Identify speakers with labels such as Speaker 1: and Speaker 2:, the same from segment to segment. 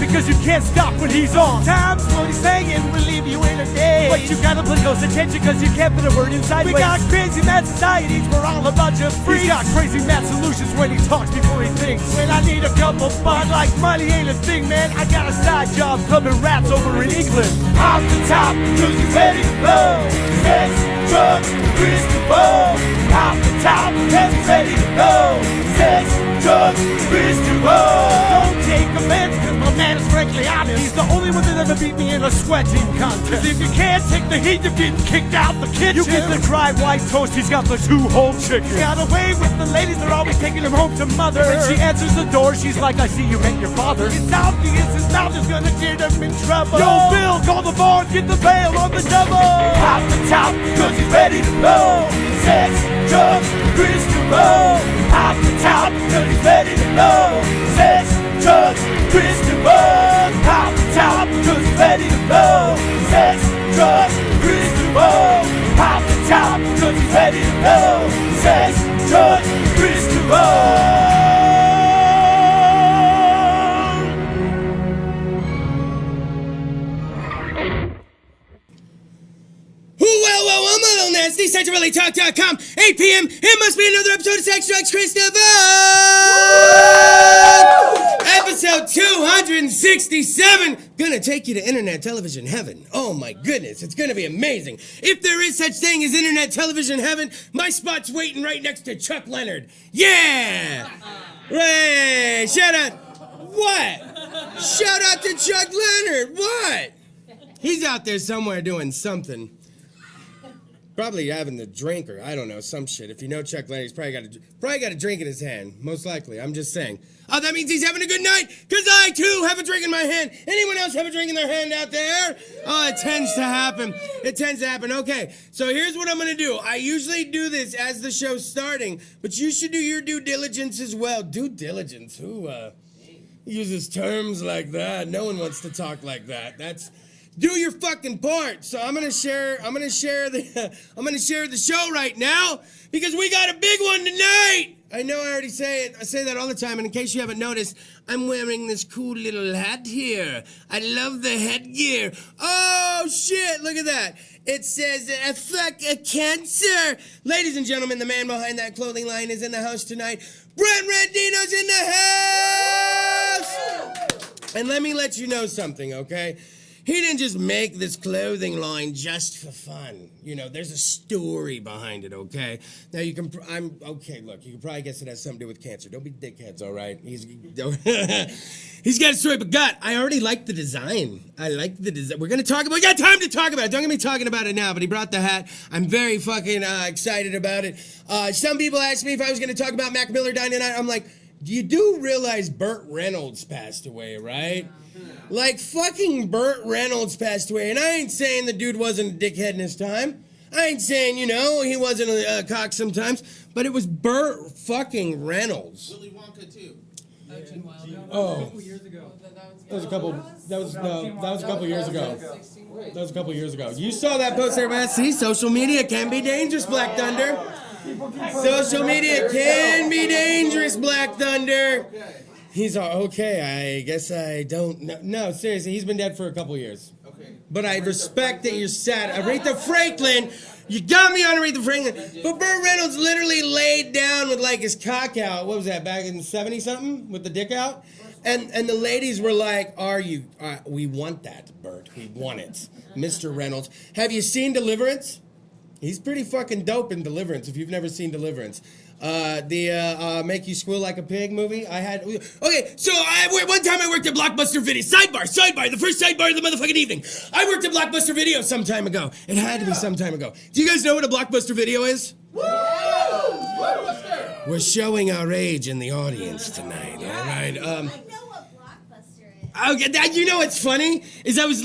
Speaker 1: cause you can't stop when he's on.
Speaker 2: Times what he's saying will leave you in a day.
Speaker 1: But you gotta pay close attention cause you can't put a word inside.
Speaker 2: We got crazy mad societies, we're all a bunch of freaks.
Speaker 1: He's got crazy mad solutions when he talks before he thinks.
Speaker 2: When I need a couple bucks, like money ain't a thing, man, I got a side job
Speaker 1: clubbing rats over in England.
Speaker 2: Off the top, cause he's ready to blow. Sex, drugs, Kris DeVold. Off the top, cause he's ready to go. Sex, drugs, Kris DeVold. Don't take offense, cause my man is frankly honest.
Speaker 1: He's the only one that ever beat me in a sweating contest.
Speaker 2: Cause if you can't take the heat, you're getting kicked out the kitchen.
Speaker 1: You get the dry white toast, he's got the 2 whole chickens.
Speaker 2: He's got away with the ladies, they're always taking him home to mother.
Speaker 1: When she answers the door, she's like, I see you met your father.
Speaker 2: It's obvious his mouth is gonna get him in trouble.
Speaker 1: Yo, Bill, call the bar and get the bail on the double.
Speaker 2: Off the top, cause he's ready to blow. Sex, drugs, Kris DeVold. Off the top, cause he's ready to blow. Sex, drugs, Kris DeVold. Off the top, cause he's ready to blow. Sex, drugs, Kris DeVold. Off the top, cause he's ready to blow. Sex, drugs, Kris DeVold.
Speaker 3: Well, I'm a little nasty. CentralValleyTalk.com. 8 p.m. It must be another episode of Sex, Drugs, Kris DeVold. Episode 267. Gonna take you to internet television heaven. Oh my goodness, it's gonna be amazing. If there is such thing as internet television heaven, my spot's waiting right next to Chuck Leonard. Yeah! Ray! Shout out. What? Shout out to Chuck Leonard. What? He's out there somewhere doing something. Probably having the drink or I don't know, some shit. If you know Chuck Leonard, he's probably got a drink in his hand. Most likely. I'm just saying. Oh, that means he's having a good night? Because I, too, have a drink in my hand. Anyone else have a drink in their hand out there? Oh, it tends to happen. It tends to happen. Okay, so here's what I'm going to do. I usually do this as the show's starting, but you should do your due diligence as well. Due diligence? Who uses terms like that? No one wants to talk like that. Do your fucking part. So I'm gonna share the show right now because we got a big one tonight. I know I already say it. I say that all the time, and in case you haven't noticed, I'm wearing this cool little hat here. I love the headgear. Oh shit, look at that. It says, fuck a cancer. Ladies and gentlemen, the man behind that clothing line is in the house tonight. Brent Rendino's in the house! And let me let you know something, okay? He didn't just make this clothing line just for fun. You know, there's a story behind it, okay? Now you can, look, you can probably guess it has something to do with cancer. Don't be dickheads, all right? He's got a story, but God, I already like the design. I like the design. We got time to talk about it. Don't get me talking about it now, but he brought the hat. I'm very fucking excited about it. Some people asked me if I was gonna talk about Mac Miller dying tonight. I'm like, you do realize Burt Reynolds passed away, right? Like, fucking Burt Reynolds passed away, and I ain't saying the dude wasn't a dickhead in his time. I ain't saying, you know, he wasn't a cock sometimes, but it was Burt fucking Reynolds.
Speaker 4: Willy Wonka, too.
Speaker 3: Oh.
Speaker 5: A couple years ago.
Speaker 3: That was a couple years ago. That was a couple years ago. You saw that post there, man. See, social media can be dangerous, Black Thunder. Social media can be dangerous, Black Thunder. He's okay. I guess I don't know. No, seriously, he's been dead for a couple years.
Speaker 4: Okay.
Speaker 3: But I respect that you're sad. Aretha Franklin, you got me on Aretha Franklin. But Burt Reynolds literally laid down with like his cock out. What was that, back in 70-something? With the dick out? And the ladies were like, we want that, Burt. We want it. Mr. Reynolds. Have you seen Deliverance? He's pretty fucking dope in Deliverance, if you've never seen Deliverance. The Make You Squeal Like a Pig movie. Okay, so one time I worked at Blockbuster Video. Sidebar, the first sidebar of the motherfucking evening. I worked at Blockbuster Video some time ago. It had to be some time ago. Do you guys know what a Blockbuster Video is?
Speaker 4: Woo! Blockbuster!
Speaker 3: We're showing our age in the audience tonight, all right?
Speaker 6: I know what Blockbuster is.
Speaker 3: Okay, you know what's funny? Is I was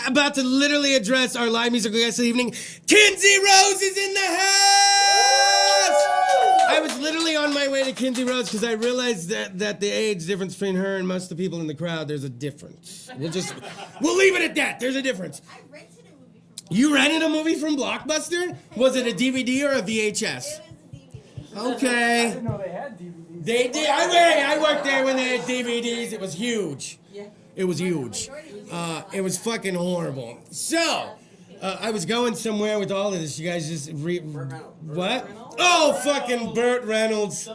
Speaker 3: about to literally address our live musical guest this evening. Kinzie Rose is in the house! I was literally on my way to Kinzie Rose because I realized that the age difference between her and most of the people in the crowd, there's a difference. We'll leave it at that. There's a difference.
Speaker 6: I rented a movie from Blockbuster.
Speaker 3: You rented a movie from Blockbuster? Was it a DVD or a VHS?
Speaker 6: It was a DVD.
Speaker 3: Okay.
Speaker 5: I didn't know they had DVDs.
Speaker 3: They did. I worked there when they had DVDs. It was huge. It was huge. It was fucking horrible. So, I was going somewhere with all of this. You guys just what? Oh, fucking Burt Reynolds.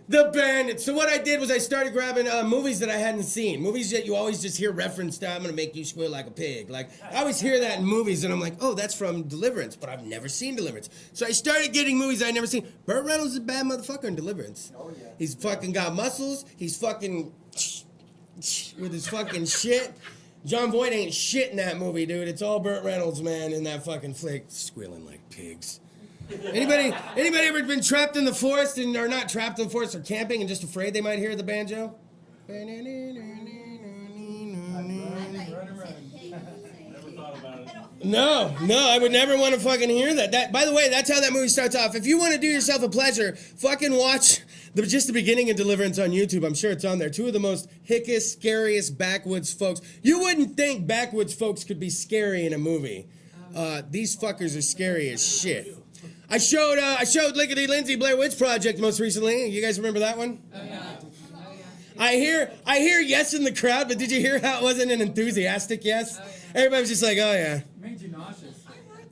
Speaker 3: The Bandit. So what I did was I started grabbing movies that I hadn't seen. Movies that you always just hear referenced to. I'm going to make you squeal like a pig. Like, I always hear that in movies, and I'm like, oh, that's from Deliverance, but I've never seen Deliverance. So I started getting movies I'd never seen. Burt Reynolds is a bad motherfucker in Deliverance. Oh, yeah. He's fucking got muscles. He's fucking with his fucking shit. John Voight ain't shit in that movie, dude. It's all Burt Reynolds, man, in that fucking flick. Squealing like pigs. Anybody ever been trapped in the forest and or not trapped in the forest or camping and just afraid they might hear the banjo? No, I would never want to fucking hear that. By the way, that's how that movie starts off. If you want to do yourself a pleasure, fucking watch just the beginning of Deliverance on YouTube. I'm sure it's on there. Two of the most hickest, scariest backwoods folks. You wouldn't think backwoods folks could be scary in a movie. These fuckers are scary as shit. I showed Lickety Lindsay Blair Witch Project most recently. You guys remember that one? Oh, yeah. I hear yes in the crowd, but did you hear how it wasn't an enthusiastic yes? Everybody was just like, oh yeah. It made you nauseous.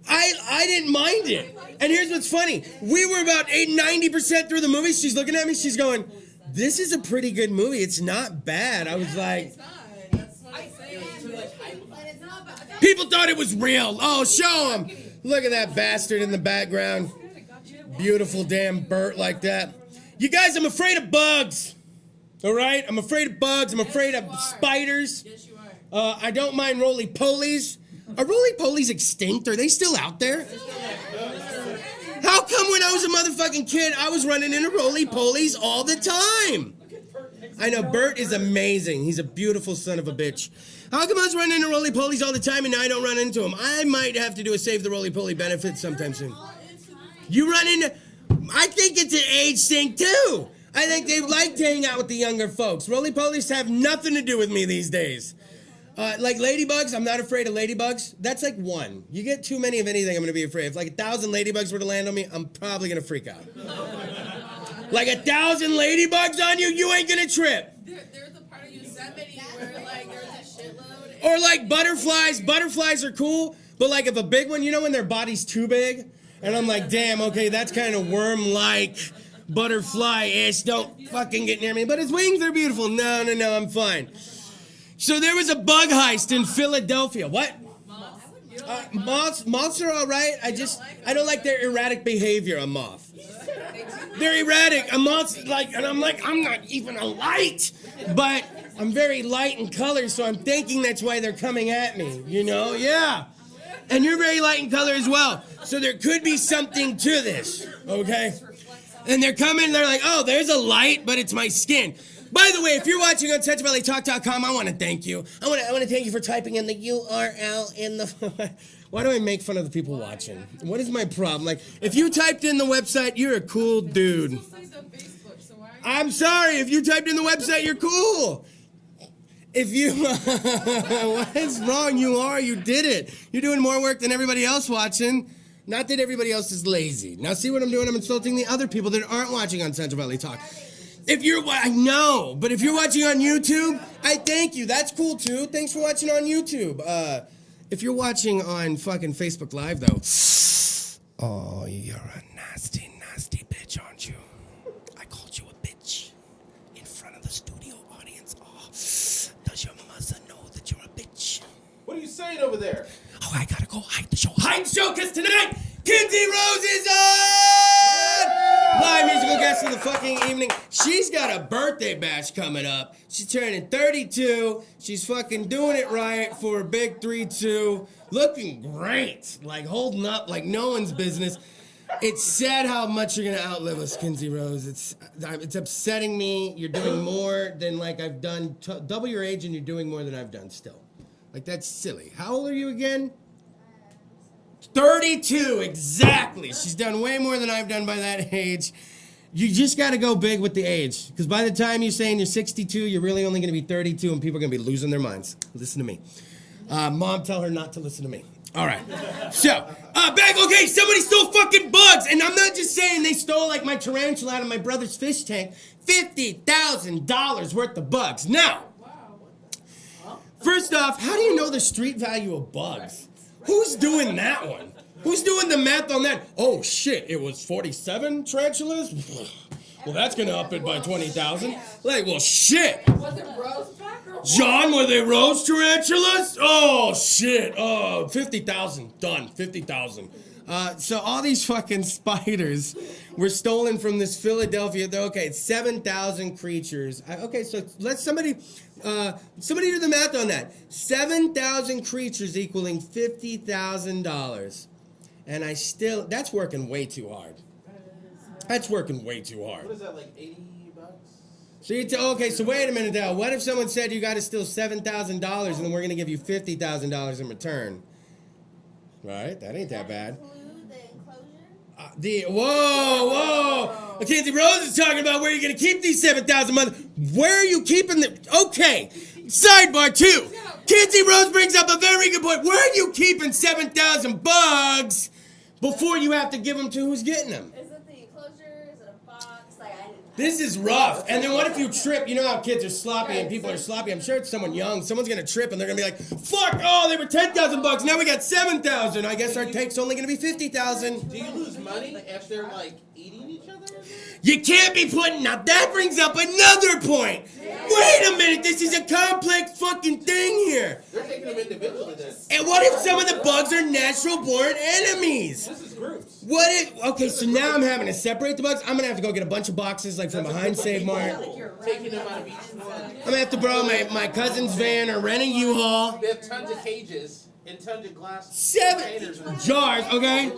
Speaker 3: I didn't mind it. And here's what's funny. We were about 90% through the movie. She's looking at me. She's going, this is a pretty good movie. It's not bad. I was like... That's what I say. People thought it was real. Oh, show them. Look at that bastard in the background. Beautiful damn Burt like that. You guys, I'm afraid of bugs. All right? I'm afraid of bugs. I'm afraid of spiders. Yes, you are. I don't mind roly-polies. Are roly-polies extinct? Are they still out there? How come when I was a motherfucking kid, I was running into roly-polies all the time? I know, Burt is amazing. He's a beautiful son of a bitch. How come I was running into roly-polies all the time and now I don't run into them? I might have to do a Save the Roly-Poly benefit sometime soon. You run into... I think it's an age thing, too. I think they like to hang out with the younger folks. Roly-polies have nothing to do with me these days. Like ladybugs, I'm not afraid of ladybugs. That's like one. You get too many of anything, I'm going to be afraid. If like 1,000 ladybugs were to land on me, I'm probably going to freak out. Like 1,000 ladybugs on you, you ain't going to trip.
Speaker 4: There's a part of Yosemite where like there's a shitload.
Speaker 3: Or like butterflies. Butterflies are cool, but like if a big one, you know when their body's too big? And I'm like, damn, okay, that's kind of worm-like, butterfly-ish. Don't fucking get near me. But his wings are beautiful. No, I'm fine. So there was a bug heist in Philadelphia. What? Moths are all right. I don't like their erratic behavior, a moth. They're erratic. A moth's like, and I'm like, I'm not even a light. But I'm very light in color, so I'm thinking that's why they're coming at me. You know? Yeah. And you're very light in color as well. So there could be something to this, okay? And they're coming, they're like, oh, there's a light, but it's my skin. By the way, if you're watching on TouchValleyTalk.com, I want to thank you. I want to thank you for typing in the URL in the... Why do I make fun of the people watching? What is my problem? Like, if you typed in the website, you're a cool dude. I'm sorry, if you typed in the website, you're cool. If you, what is wrong? You did it. You're doing more work than everybody else watching. Not that everybody else is lazy. Now see what I'm doing? I'm insulting the other people that aren't watching on Central Valley Talk. I know, but if you're watching on YouTube, I thank you. That's cool too. Thanks for watching on YouTube. If you're watching on fucking Facebook Live though, oh, you're a nasty, nasty bitch, aren't you? I called you a bitch in front of the studio audience. Oh, does your mother know that you're a bitch?
Speaker 2: What are you saying over there?
Speaker 3: Oh, I gotta go hide the show. Hide the show, because tonight, Kinzie Rose is on! Yeah! Live musical guest of the fucking evening. She's got a birthday bash coming up. She's turning 32. She's fucking doing it right for a big 3-2. Looking great. Like, holding up like no one's business. It's sad how much you're gonna outlive us, Kinzie Rose. It's upsetting me. You're doing more than like I've done. Double your age and you're doing more than I've done still. Like, that's silly. How old are you again? 32, exactly. She's done way more than I've done by that age. You just got to go big with the age. Because by the time you're saying you're 62, you're really only going to be 32, and people are going to be losing their minds. Listen to me. Mom, tell her not to listen to me. All right. So, back, okay, somebody stole fucking bugs. And I'm not just saying they stole like my tarantula out of my brother's fish tank. $50,000 worth of bugs. Now, first off, how do you know the street value of bugs? Who's doing that one? Who's doing the math on that? Oh shit, it was 47 tarantulas? Well, that's gonna up it by 20,000. Like, well, shit.
Speaker 4: Was it roast back or what?
Speaker 3: John, were they roast tarantulas? Oh shit. Oh, 50,000. Done. 50,000. So all these fucking spiders were stolen from this Philadelphia. Okay, it's 7,000 creatures. Okay, so let somebody do the math on that. 7,000 creatures equaling $50,000. And that's working way too hard. That's working way too hard.
Speaker 2: What is that, like 80 bucks?
Speaker 3: So okay, so wait a minute now. What if someone said you got to steal $7,000 and then we're going to give you $50,000 in return? Right? That ain't that bad.
Speaker 6: Include the enclosure?
Speaker 3: Whoa. Kinzie Rose is talking about where you're going to keep these 7,000 months. Where are you keeping them? Okay. Sidebar 2. Kinzie Rose brings up a very good point. Where are you keeping 7,000 bugs before you have to give them to who's getting them?
Speaker 6: Is it the enclosure? Is it a box?
Speaker 3: This is rough. And then what if you trip? You know how kids are sloppy and people are sloppy. I'm sure it's someone young. Someone's going to trip and they're going to be like, fuck, oh, they were 10,000 bucks. Now we got 7,000. I guess our take's only going to be 50,000.
Speaker 2: Do you lose money if they're like eating each other?
Speaker 3: You can't be putting, now that brings up another point. Wait a minute, this is a complex fucking thing here.
Speaker 2: They're taking them individually then.
Speaker 3: And what if some of the bugs are natural born enemies?
Speaker 2: This is groups.
Speaker 3: What if, okay, so now I'm having to separate the bugs. I'm gonna have to go get a bunch of boxes like from behind Save Mart.
Speaker 2: Taking them out of each one.
Speaker 3: I'm gonna have to borrow my cousin's van or rent a U-Haul.
Speaker 2: They have tons of cages and tons of glass
Speaker 3: 7
Speaker 2: containers.
Speaker 3: jars, okay?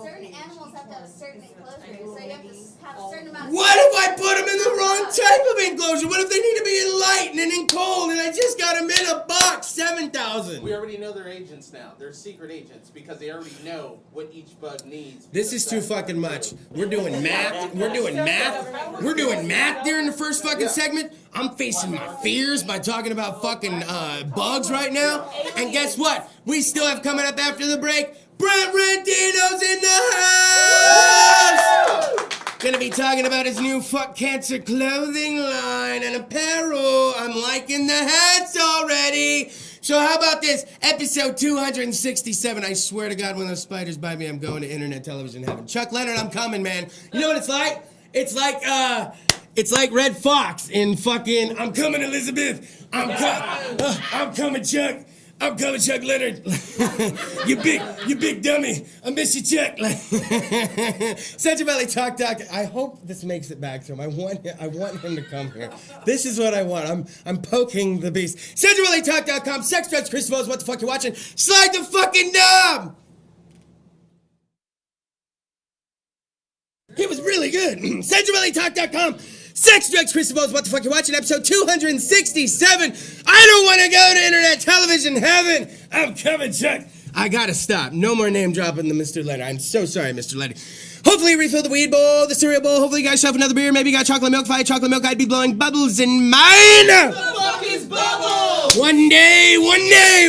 Speaker 6: Certain animals have to have a certain enclosure, so you have to have a certain amount of...
Speaker 3: What if I put them in the wrong type of enclosure? What if they need to be in light and in cold and I just got them in a box? 7,000.
Speaker 2: We already know they're agents now. They're secret agents because they already know what each bug needs.
Speaker 3: This is too fucking much. We're doing math. We're doing math during the first fucking segment. I'm facing my fears by talking about fucking bugs right now. And guess what? We still have coming up after the break, Brent Rendino's in the house! Gonna be talking about his new Fuck Cancer clothing line and apparel. I'm liking the hats already. So how about this? Episode 267. I swear to God, when those spiders bite me, I'm going to internet television heaven. Chuck Leonard, I'm coming, man. You know what it's like? It's like Red Fox in fucking I'm Coming, Elizabeth. I'm coming, Chuck. I'm coming, Chuck Leonard. you big dummy. I miss you, Chuck. Central Valley Talk. I hope this makes it back to him. I want him to come here. This is what I want. I'm poking the beast. CentralValleyTalk.com. Sex, drugs, Kris DeVold. What the fuck you watching? Slide the fucking knob. It was really good. CentralValleyTalk.com. Sex, drugs, Kris DeVold. What the fuck you watching? Episode 267. I don't want to go to internet television heaven. I'm coming, Chuck. I gotta stop. No more name dropping the Mr. Leonard. I'm so sorry, Mr. Leonard. Hopefully you refill the weed bowl, the cereal bowl. Hopefully you got yourself another beer. Maybe you got chocolate milk. If I had chocolate milk, I'd be blowing bubbles in mine.
Speaker 2: The fuck is bubbles?
Speaker 3: One day,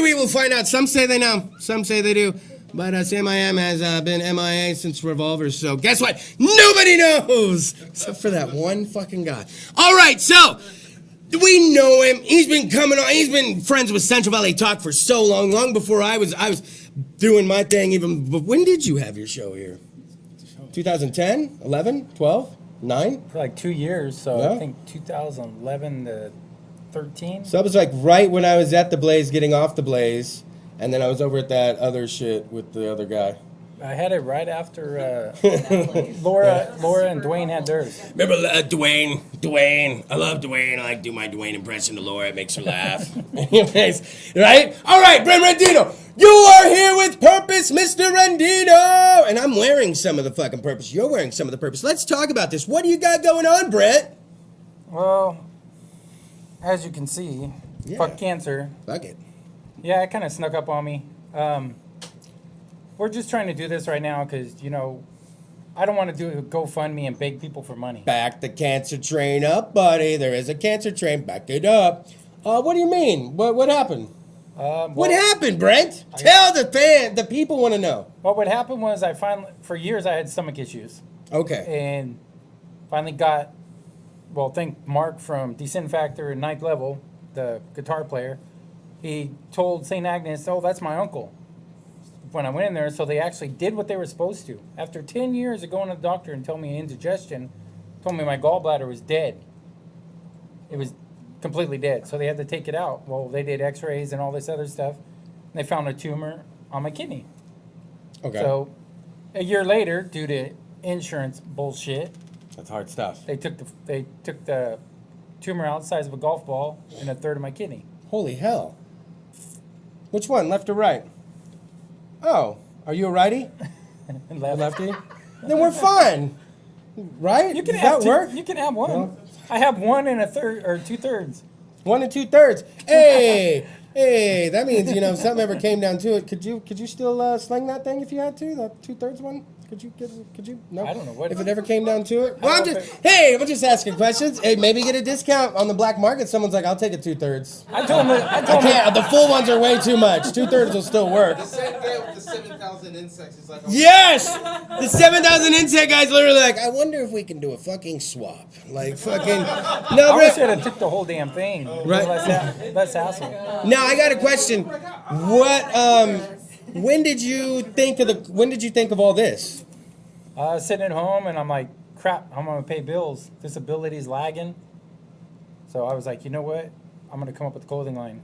Speaker 3: we will find out. Some say they know. Some say they do. But Sam I Am has been MIA since Revolver, so guess what? Nobody knows! Except for that one fucking guy. All right, so, we know him. He's been coming on. He's been friends with Central Valley Talk for so long before I was doing my thing even. But when did you have your show here? 2010? 11? 12? 9?
Speaker 5: For like 2 years, so
Speaker 3: Yeah.
Speaker 5: I think 2011 to 13.
Speaker 3: So that was like right when I was at the Blaze, getting off the Blaze. And then I was over at that other shit with the other guy.
Speaker 5: I had it right after Laura and Dwayne had theirs.
Speaker 3: Remember Dwayne? I love Dwayne. I like to do my Dwayne impression to Laura. It makes her laugh. Anyways, right? All right, Brent Rendino. You are here with purpose, Mr. Rendino. And I'm wearing some of the fucking purpose. You're wearing some of the purpose. Let's talk about this. What do you got going on, Brent?
Speaker 5: Well, as you can see,
Speaker 3: Yeah.
Speaker 5: fuck cancer.
Speaker 3: Fuck it.
Speaker 5: Yeah, it kind of snuck up on me. We're just trying to do this right now because, you know, I don't want to do a GoFundMe and beg people for money.
Speaker 3: Back the cancer train up, buddy. There is a cancer train. Back it up. What do you mean? What happened? What happened, Brent? Tell the people want to know.
Speaker 5: Well, what happened was for years I had stomach issues.
Speaker 3: Okay.
Speaker 5: And finally got, thank Mark from Descent Factor and Ninth Level, the guitar player. He told St. Agnes, oh, that's my uncle. When I went in there, so they actually did what they were supposed to. After 10 years of going to the doctor and telling me indigestion, told me my gallbladder was dead. It was completely dead, so they had to take it out. Well, they did x-rays and all this other stuff, and they found a tumor on my kidney.
Speaker 3: Okay.
Speaker 5: So a year later, due to insurance bullshit,
Speaker 3: That's hard stuff.
Speaker 5: they took the tumor out the size of a golf ball and a third of my kidney.
Speaker 3: Holy hell. Which one, left or right? Oh, are you a righty?
Speaker 5: And
Speaker 3: A
Speaker 5: left.
Speaker 3: lefty? Then we're fine. Right?
Speaker 5: You can
Speaker 3: Does
Speaker 5: have
Speaker 3: that work?
Speaker 5: You can have one.
Speaker 3: No.
Speaker 5: I have 1 and a third or 2/3.
Speaker 3: 1 2/3. Hey, hey, that means, if something ever came down to it, could you still sling that thing if you had to? That 2/3 one? Could you? No.
Speaker 5: I don't know what.
Speaker 3: If it ever came down to it?
Speaker 5: I
Speaker 3: Well,
Speaker 5: don't
Speaker 3: I'm just asking questions. Hey, maybe get a discount on the black market. Someone's like, I'll take a 2/3.
Speaker 5: I told him.
Speaker 3: I can't. The full ones are way too much. 2/3 will still work.
Speaker 7: The same guy with the 7,000 insects is like,
Speaker 3: Yes! The 7,000 insect guy's literally like, I wonder if we can do a fucking swap. Like, fucking. No,
Speaker 5: I wish
Speaker 3: Brett.
Speaker 5: I had took the whole damn thing.
Speaker 3: Right.
Speaker 5: Less hassle.
Speaker 3: Now, I got a question. When did you think of all this?
Speaker 5: Sitting at home and I'm like, crap, I'm gonna pay bills. Disability's lagging. So I was like, you know what? I'm gonna come up with a clothing line,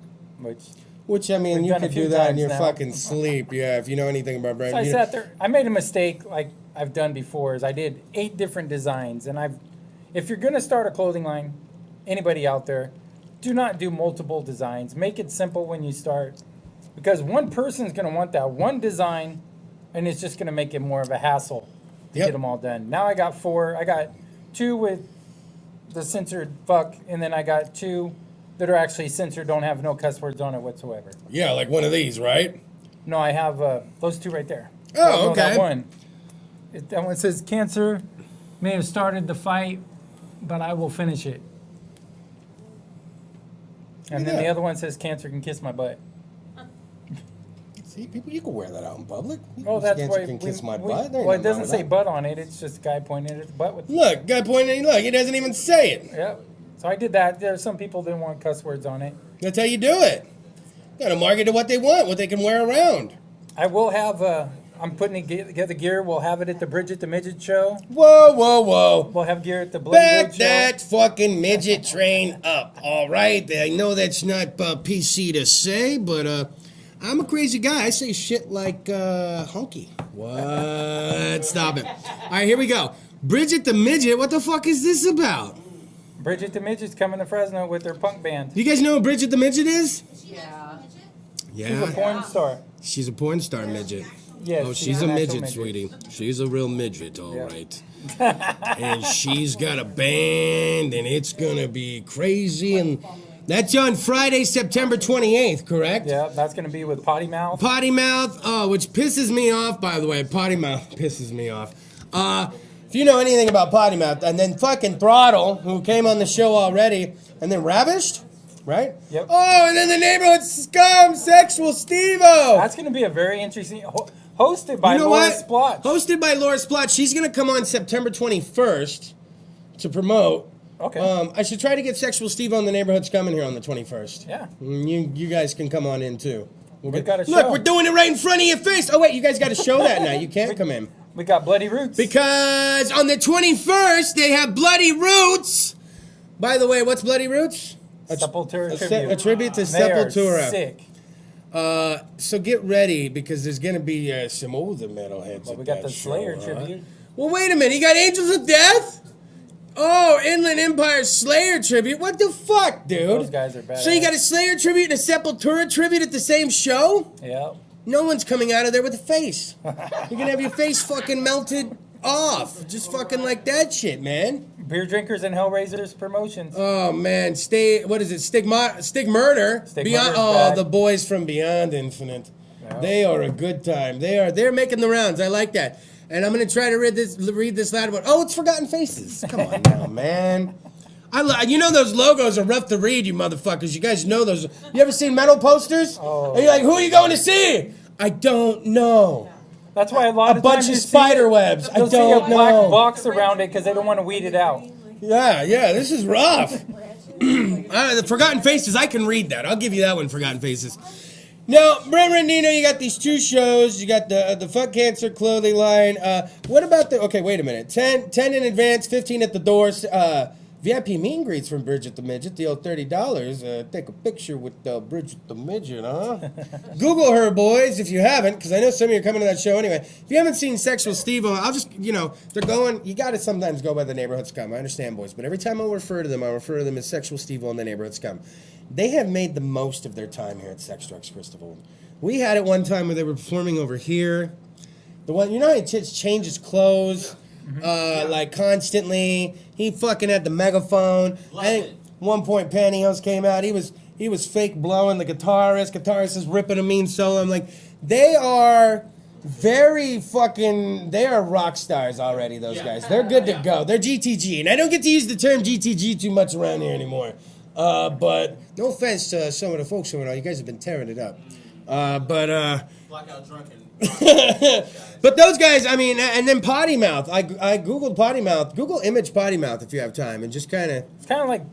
Speaker 3: Which, I mean,
Speaker 5: We've
Speaker 3: you
Speaker 5: done a
Speaker 3: could
Speaker 5: few
Speaker 3: do that in
Speaker 5: times
Speaker 3: your
Speaker 5: now.
Speaker 3: fucking sleep, yeah, if you know anything about brain.
Speaker 5: So I sat there. I made a mistake, like I've done before. Is I did 8 different designs, and if you're gonna start a clothing line, anybody out there, do not do multiple designs. Make it simple when you start, because one person's gonna want that one design, and it's just gonna make it more of a hassle to
Speaker 3: Yep.
Speaker 5: get them all done. Now I got 4. I got 2 with the censored fuck, and then I got 2 that are actually censored, don't have no cuss words on it whatsoever.
Speaker 3: Yeah, like one of these, right?
Speaker 5: No, I have those 2 right there.
Speaker 3: Oh,
Speaker 5: No,
Speaker 3: okay.
Speaker 5: that one. That one says, cancer may have started the fight, but I will finish it. And then
Speaker 3: Yeah.
Speaker 5: the other one says, cancer can kiss my butt.
Speaker 3: See, people, you can wear that out in public.
Speaker 5: Oh, that's
Speaker 3: Cancer
Speaker 5: why
Speaker 3: can kiss my butt. There ain't
Speaker 5: well, it
Speaker 3: nothing
Speaker 5: doesn't
Speaker 3: wrong
Speaker 5: say
Speaker 3: with
Speaker 5: butt on it. It's just a guy pointing at his butt with.
Speaker 3: that. Look, guy pointing. Look, he doesn't even say it.
Speaker 5: Yeah. So I did that. There's some people didn't want cuss words on it.
Speaker 3: That's how you do it. Got to market to what they want, what they can wear around.
Speaker 5: I will have. I'm putting together gear. We'll have it at the Bridget the Midget show.
Speaker 3: Whoa, whoa, whoa.
Speaker 5: We'll have gear at the Bloody
Speaker 3: Back
Speaker 5: Road show.
Speaker 3: that fucking midget train up, all right? I know that's not PC to say, but I'm a crazy guy. I say shit like hunky. What? Stop it. All right, here we go. Bridget the Midget, what the fuck is this about?
Speaker 5: Bridget the Midget's coming to Fresno with their punk band.
Speaker 3: You guys know who Bridget the Midget is?
Speaker 4: Yeah.
Speaker 5: She's a
Speaker 3: Yeah.
Speaker 5: porn star.
Speaker 3: She's a porn star midget.
Speaker 5: Yes,
Speaker 3: Oh, she's a
Speaker 5: an actual
Speaker 3: midget, sweetie. She's a real midget, all
Speaker 5: Yeah.
Speaker 3: right. And she's got a band, and it's gonna be crazy. And that's on Friday, September 28th, correct?
Speaker 5: Yeah, that's going to be with Potty Mouth.
Speaker 3: Potty Mouth, which pisses me off, by the way. Potty Mouth pisses me off. If you know anything about Potty Mouth, and then fucking Throttle, who came on the show already, and then Ravished, right?
Speaker 5: Yep.
Speaker 3: Oh, and then the neighborhood scum, Sexual Steve-O.
Speaker 5: That's going to be a very interesting. Hosted by
Speaker 3: You know
Speaker 5: Laura
Speaker 3: what?
Speaker 5: Splotch.
Speaker 3: Hosted by Laura Splotch. She's going to come on September 21st to promote.
Speaker 5: Okay.
Speaker 3: I should try to get Sexual Steve on the neighborhood's coming here on the 21st.
Speaker 5: Yeah.
Speaker 3: You guys can come on in too.
Speaker 5: We've got a
Speaker 3: Look,
Speaker 5: show.
Speaker 3: we're doing it right in front of your face. Oh wait, you guys got a show that night. You can't come in.
Speaker 5: We got Bloody Roots.
Speaker 3: Because on the 21st, they have Bloody Roots. By the way, what's Bloody Roots?
Speaker 5: Sepultura
Speaker 3: A
Speaker 5: tribute.
Speaker 3: tribute to
Speaker 5: They are
Speaker 3: Sepultura.
Speaker 5: sick.
Speaker 3: So get ready, because there's going to be some older metalheads.
Speaker 5: Well,
Speaker 3: at
Speaker 5: we got
Speaker 3: that
Speaker 5: the Slayer
Speaker 3: show, huh?
Speaker 5: tribute.
Speaker 3: Well, wait a minute. You got Angels of Death? Oh, Inland Empire Slayer tribute. What the fuck, dude?
Speaker 5: Those guys are badass.
Speaker 3: So you got a Slayer tribute and a Sepultura tribute at the same show?
Speaker 5: Yeah.
Speaker 3: No one's coming out of there with a face. You're gonna have your face fucking melted off. Just fucking like that shit, man.
Speaker 5: Beer Drinkers and Hellraisers promotions.
Speaker 3: Oh man, what is it? Stig Murder.
Speaker 5: Stig
Speaker 3: Beyond.
Speaker 5: Murder's
Speaker 3: Oh,
Speaker 5: back.
Speaker 3: the boys from Beyond Infinite.
Speaker 5: Yeah.
Speaker 3: They are a good time. They're making the rounds. I like that. And I'm gonna try to read this loud one. Oh, it's Forgotten Faces. Come on now, man. You know those logos are rough to read, you motherfuckers. You guys know those. You ever seen metal posters?
Speaker 5: Oh.
Speaker 3: And you're like, who are you going to see? I don't know.
Speaker 5: That's why a lot
Speaker 3: A
Speaker 5: of
Speaker 3: bunch
Speaker 5: times
Speaker 3: of
Speaker 5: you see
Speaker 3: spider
Speaker 5: it,
Speaker 3: webs. I
Speaker 5: You'll see a
Speaker 3: don't
Speaker 5: black
Speaker 3: know.
Speaker 5: box around it because they don't want to weed it out.
Speaker 3: Yeah, this is rough. The Forgotten Faces, I can read that. I'll give you that one, Forgotten Faces. Now, Reverend Nino, you got these 2 shows. You got the Fuck Cancer clothing line. What about the... Okay, wait a minute. 10 in advance, 15 at the doors. VIP meet and greets from Bridget the Midget. The old $30. Take a picture with Bridget the Midget, huh? Google her, boys, if you haven't, because I know some of you are coming to that show anyway. If you haven't seen Sexual Steve-O, I'll just, they're going... You got to sometimes go by the neighborhood scum. I understand, boys. But every time I refer to them as Sexual Steve-O and the neighborhood scum. They have made the most of their time here at Sex Drugs, Kris DeVold. We had it one time where they were performing over here. The one, you know how he changes clothes, like constantly. He fucking had the megaphone. I think one point Pantyhose came out. He was fake blowing the guitarist. Guitarist is ripping a mean solo. I'm like, they are they are rock stars already, those guys. They're good to go. They're GTG. And I don't get to use the term GTG too much around here anymore. But no offense to some of the folks who you guys have been tearing it up.
Speaker 7: Blackout drunken.
Speaker 3: But those guys, I mean, and then Potty Mouth. I googled Potty Mouth. Google image Potty Mouth if you have time, and just kind of.
Speaker 5: It's kind of like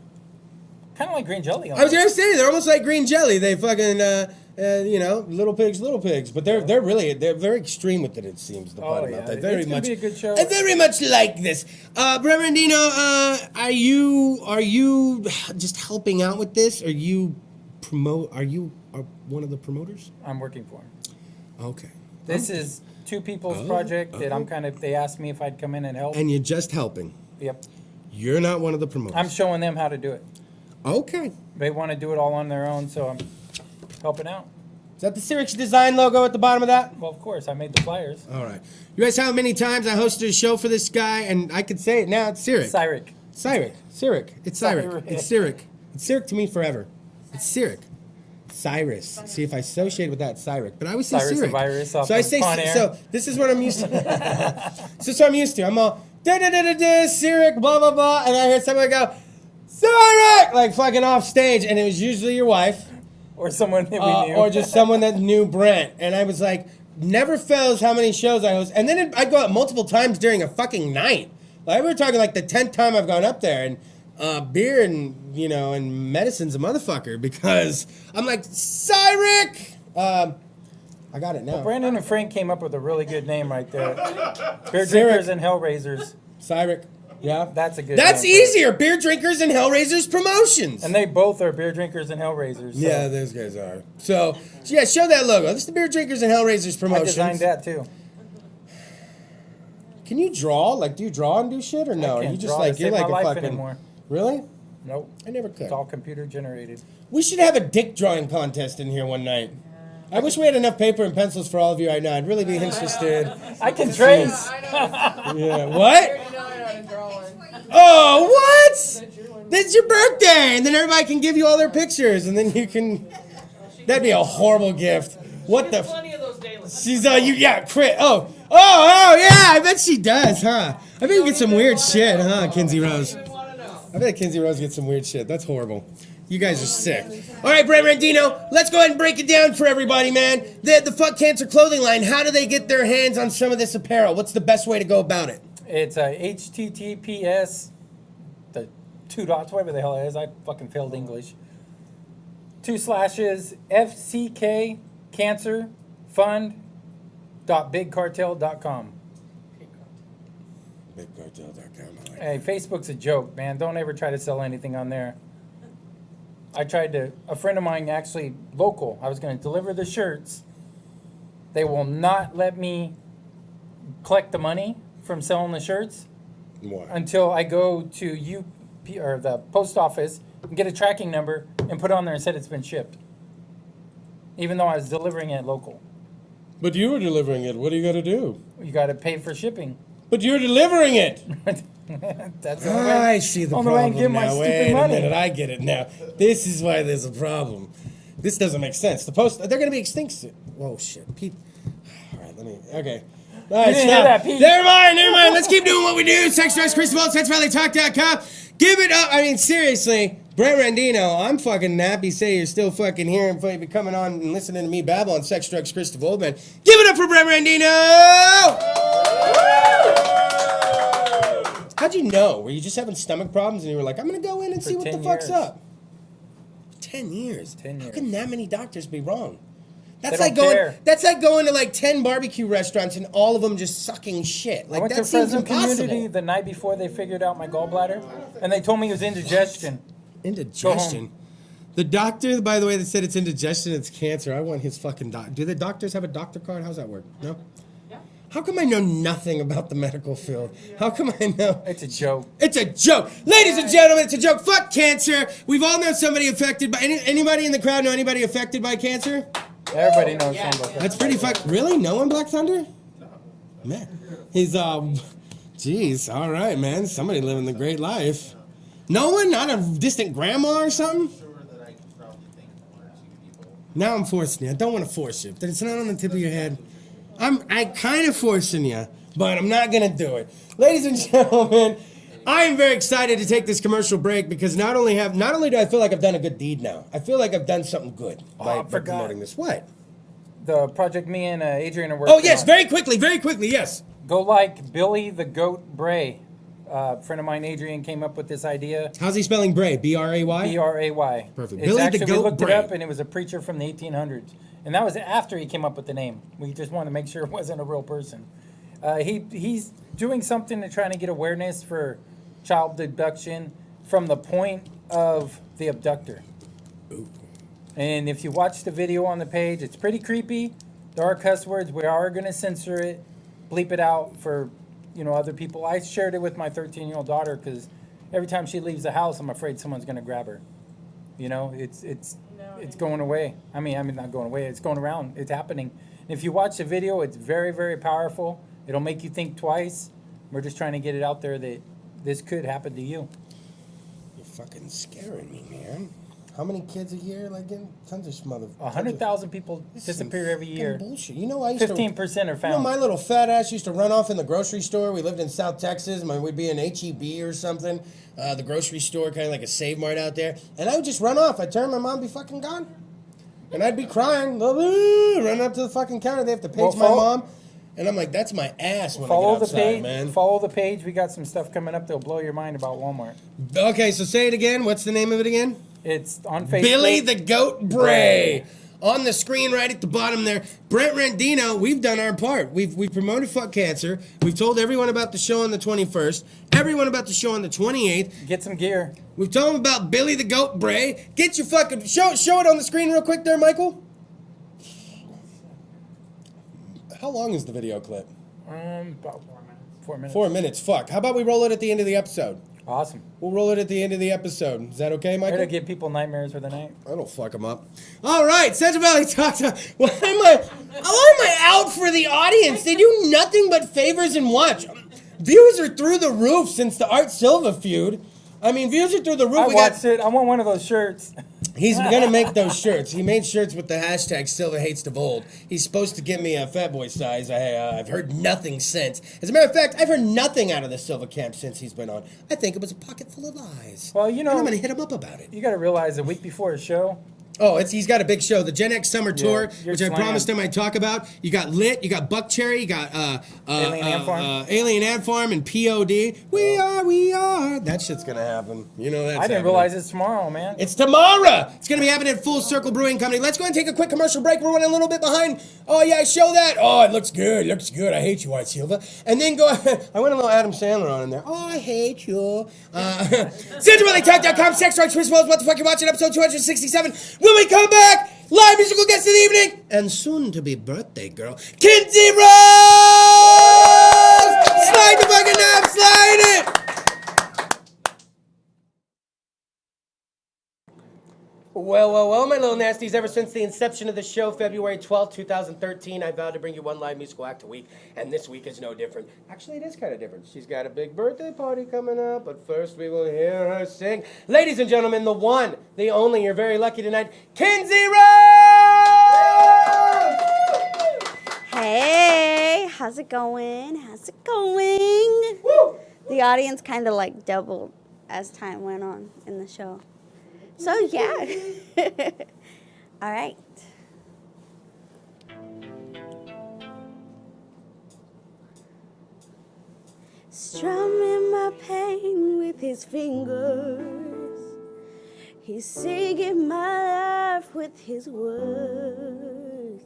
Speaker 5: green jelly.
Speaker 3: I was gonna say they're almost like green jelly. They fucking little pigs. But they're very extreme with it. It seems the Potty Mouth. They very much
Speaker 5: be a good show.
Speaker 3: I very much like this. Reverend Dino, are you just helping out with this? Are you one of the promoters?
Speaker 5: I'm working for him.
Speaker 3: Okay.
Speaker 5: This is 2 people's project that they asked me if I'd come in and help.
Speaker 3: And you're just helping.
Speaker 5: Yep.
Speaker 3: You're not one of the promoters.
Speaker 5: I'm showing them how to do it.
Speaker 3: Okay.
Speaker 5: They want to do it all on their own, so I'm helping out.
Speaker 3: Is that the Cyrix Design logo at the bottom of that?
Speaker 5: Well, of course, I made the flyers.
Speaker 3: All right. You guys, how many times I hosted a show for this guy, and I could say it now, it's Cyrix.
Speaker 5: Cyric.
Speaker 3: Cyric. It's Cyric.
Speaker 5: Cyric.
Speaker 3: It's Cyrix. It's Cyrix to me forever. It's Cyrix. Cyrus. See, if I associate with that, Cyrix. But I always say
Speaker 5: Cyrus the
Speaker 3: Cyrix.
Speaker 5: virus off
Speaker 3: So I
Speaker 5: of
Speaker 3: say,
Speaker 5: Con Air.
Speaker 3: so this is what I'm used to. This is what I'm used to. I'm all, da-da-da-da-da, Cyrix, blah, blah, blah. And I hear somebody go, Cyrix! Like fucking off stage. And it was usually your wife.
Speaker 5: Or someone that we knew.
Speaker 3: Or just someone that knew Brent. And I was like, never fails how many shows I host. And then I'd go out multiple times during a fucking night. Like, we were talking like the 10th time I've gone up there. And beer and, and medicine's a motherfucker. Because I'm like, Cyrix! I got it now.
Speaker 5: Well, Brandon and Frank came up with a really good name right there. Beer Drinkers and Hellraisers.
Speaker 3: Cyrix. Yeah.
Speaker 5: That's a good
Speaker 3: That's
Speaker 5: name.
Speaker 3: easier. Beer Drinkers and Hellraisers Promotions.
Speaker 5: And they both are Beer Drinkers and Hellraisers. So
Speaker 3: Yeah, those guys are. So, yeah, show that logo. This is the Beer Drinkers and Hellraisers
Speaker 5: I
Speaker 3: Promotions.
Speaker 5: designed that too.
Speaker 3: Can you draw? Like, do you draw and do shit or no?
Speaker 5: I
Speaker 3: Are
Speaker 5: can't
Speaker 3: you just
Speaker 5: draw
Speaker 3: like,
Speaker 5: to
Speaker 3: you're
Speaker 5: save
Speaker 3: like
Speaker 5: my
Speaker 3: a
Speaker 5: life
Speaker 3: fucking.
Speaker 5: anymore.
Speaker 3: Really?
Speaker 5: Nope.
Speaker 3: I never could.
Speaker 5: It's all computer generated.
Speaker 3: We should have a dick drawing contest in here one night. I wish we had enough paper and pencils for all of you right now. I'd really be interested.
Speaker 5: I can trace.
Speaker 3: Yeah. What?
Speaker 4: Drawing.
Speaker 3: Oh, what? That's your birthday, and then everybody can give you all their pictures, and then you can. That'd be a horrible gift. What the?
Speaker 4: Plenty of those daily.
Speaker 3: She's crit. Oh, yeah. I bet she does, huh? I bet you get some weird shit, huh, Kinzie Rose? I bet Kinzie Rose gets some weird shit. That's horrible. You guys are sick. All right, Brent Randino, let's go ahead and break it down for everybody, man. The Fuck Cancer clothing line, how do they get their hands on some of this apparel? What's the best way to go about it?
Speaker 5: It's HTTPS, the 2 dots, whatever the hell it is. I fucking failed English. 2/ FCK Cancer Fund.bigcartel.com.
Speaker 3: BigCartel.com.
Speaker 5: Hey, Facebook's a joke, man. Don't ever try to sell anything on there. I tried to, a friend of mine actually local, I was going to deliver the shirts. They will not let me collect the money from selling the shirts
Speaker 3: Why?
Speaker 5: until I go to UP or the post office and get a tracking number and put on there and said it's been shipped. Even though I was delivering it local.
Speaker 3: But you were delivering it. What do you got to do?
Speaker 5: You got to pay for shipping.
Speaker 3: But you're delivering it.
Speaker 5: That's the only way.
Speaker 3: I see the
Speaker 5: only way I
Speaker 3: problem
Speaker 5: can get my
Speaker 3: now.
Speaker 5: stupid
Speaker 3: Wait
Speaker 5: money.
Speaker 3: a minute, I get it now. This is why there's a problem. This doesn't make sense. They're going to be extinct soon. Whoa, shit. Pete. All right, okay. All right,
Speaker 5: didn't hear
Speaker 3: stop.
Speaker 5: that, Pete.
Speaker 3: Never mind. Let's keep doing what we do. Sex Drugs, Kris DeVold, SexValleyTalk.com. Give it up. I mean, seriously, Brent Randino, I'm fucking happy to say you're still fucking here and be coming on and listening to me babble on sex, drugs, Kris DeVold, man. Give it up for Brent Randino! How'd you know? Were you just having stomach problems and you were like, I'm going to go in and see what the fuck's up? 10 years.
Speaker 5: 10 years.
Speaker 3: How can that many doctors be wrong? That's
Speaker 5: They
Speaker 3: like
Speaker 5: don't
Speaker 3: going.
Speaker 5: care.
Speaker 3: That's like going to like 10 barbecue restaurants and all of them just sucking shit.
Speaker 5: I
Speaker 3: Like
Speaker 5: went
Speaker 3: that
Speaker 5: to
Speaker 3: seems
Speaker 5: Fresno
Speaker 3: impossible.
Speaker 5: Community the night before they figured out my gallbladder, and they told me it was indigestion.
Speaker 3: Indigestion. The doctor, by the way, that said it's indigestion, it's cancer. I want his fucking doc. Do the doctors have a doctor card? How's that work? No. How come I know nothing about the medical field? How come I know?
Speaker 5: It's a joke.
Speaker 3: It's a joke. Ladies and gentlemen, it's a joke. Fuck cancer. We've all known somebody affected by... Anybody in the crowd know anybody affected by cancer?
Speaker 5: Everybody knows something about that.
Speaker 3: That's pretty fuck... Really? No one Black Thunder? Man. He's, Jeez. All right, man. Somebody living the great life. No one? Not a distant grandma or something? Now I'm forcing you. I don't want to force you. It's not on the tip of your head. I kind of forcing you, but I'm not going to do it. Ladies and gentlemen, I am very excited to take this commercial break because not only do I feel like I've done a good deed now, I feel like I've done something good by promoting this. What?
Speaker 5: The project me and Adrian are working on.
Speaker 3: Oh, yes, very quickly, yes.
Speaker 5: Go like Billy the Goat Bray. A friend of mine, Adrian, came up with this idea.
Speaker 3: How's he spelling Bray? B-R-A-Y?
Speaker 5: B-R-A-Y.
Speaker 3: Perfect.
Speaker 5: It's
Speaker 3: Billy the
Speaker 5: actually,
Speaker 3: Goat
Speaker 5: we looked
Speaker 3: Bray.
Speaker 5: it up, and it was a preacher from the 1800s. And that was after he came up with the name. We just wanted to make sure it wasn't a real person. He's doing something to try to get awareness for child abduction from the point of the abductor.
Speaker 3: Ooh.
Speaker 5: And if you watch the video on the page, it's pretty creepy. There are cuss words. We are going to censor it, bleep it out for, other people. I shared it with my 13-year-old daughter because every time she leaves the house, I'm afraid someone's going to grab her. It's going away. I mean, not going away. It's going around. It's happening. And if you watch the video, it's very, very powerful. It'll make you think twice. We're just trying to get it out there that this could happen to you.
Speaker 3: You're fucking scaring me, man. How many kids a year? Like, tons of mother.
Speaker 5: 100,000 people disappear every year.
Speaker 3: Bullshit. I used
Speaker 5: 15% are found.
Speaker 3: My little fat ass used to run off in the grocery store. We lived in South Texas. We'd be in H-E-B or something. The grocery store, kind of like a Save Mart out there. And I would just run off. I'd turn, my mom would be fucking gone. And I'd be crying, running up to the fucking counter. They have to page my mom. And I'm like, that's my ass when I get outside, man.
Speaker 5: Follow the page. We got some stuff coming up that'll blow your mind about Walmart.
Speaker 3: Okay, so say it again. What's the name of it again?
Speaker 5: It's on Facebook.
Speaker 3: Billy the Goat Bray. On the screen right at the bottom there. Brent Randino, we've done our part. We've promoted Fuck Cancer. We've told everyone about the show on the 21st. Everyone about the show on the 28th.
Speaker 5: Get some gear.
Speaker 3: We've told them about Billy the Goat Bray. Get your fucking... Show it on the screen real quick there, Michael. How long is the video clip?
Speaker 5: About 4 minutes.
Speaker 3: 4 minutes. Fuck. How about we roll it at the end of the episode?
Speaker 5: Awesome.
Speaker 3: We'll roll it at the end of the episode. Is that okay, Michael?
Speaker 5: It'll give people nightmares for the night.
Speaker 3: That'll fuck them up. All right, Central Valley Talk. Why am I out for the audience? They do nothing but favors and watch. Views are through the roof since the Art Silva feud. Views are through the roof.
Speaker 5: I watched it. I want one of those shirts.
Speaker 3: He's gonna make those shirts. He made shirts with the hashtag Silva hates DeVold. He's supposed to give me a fat boy size. I've heard nothing since. As a matter of fact, I've heard nothing out of the Silva camp since he's been on. I think it was a pocket full of lies.
Speaker 5: Well,
Speaker 3: and I'm gonna hit him up about it.
Speaker 5: You got to realize a week before his show.
Speaker 3: Oh, he's got a big show, the Gen X Summer Tour,
Speaker 5: you're
Speaker 3: which I promised him I'd talk about. You got Lit, you got Buck Cherry, you got Alien Ant Farm and POD. We are. That shit's gonna happen. That's
Speaker 5: I didn't realize it's tomorrow, man.
Speaker 3: It's tomorrow. It's gonna be happening at Full Circle Brewing Company. Let's go and take a quick commercial break. We're running a little bit behind. Oh yeah, show that. Oh, it looks good. I hate you, Art Silva. And then go. I went a little Adam Sandler on in there. Oh, I hate you. CentralValleyTalk.com. Sex, drugs, Twist, what the fuck you watching? Episode 267. When we come back. Live musical guest of the evening, and soon-to-be birthday girl, Kinzie Rose! Slide the fucking knob, slide it! Well, my little nasties, ever since the inception of the show, February 12th, 2013, I vowed to bring you one live musical act a week, and this week is no different. Actually, it is kind of different. She's got a big birthday party coming up, but first we will hear her sing. Ladies and gentlemen, the one, the only, you're very lucky tonight, Kinzie Rose!
Speaker 6: Hey, how's it going? Woo! The audience kind of like doubled as time went on in the show. So, yeah. All right. Strumming my pain with his fingers. He's singing my life with his words.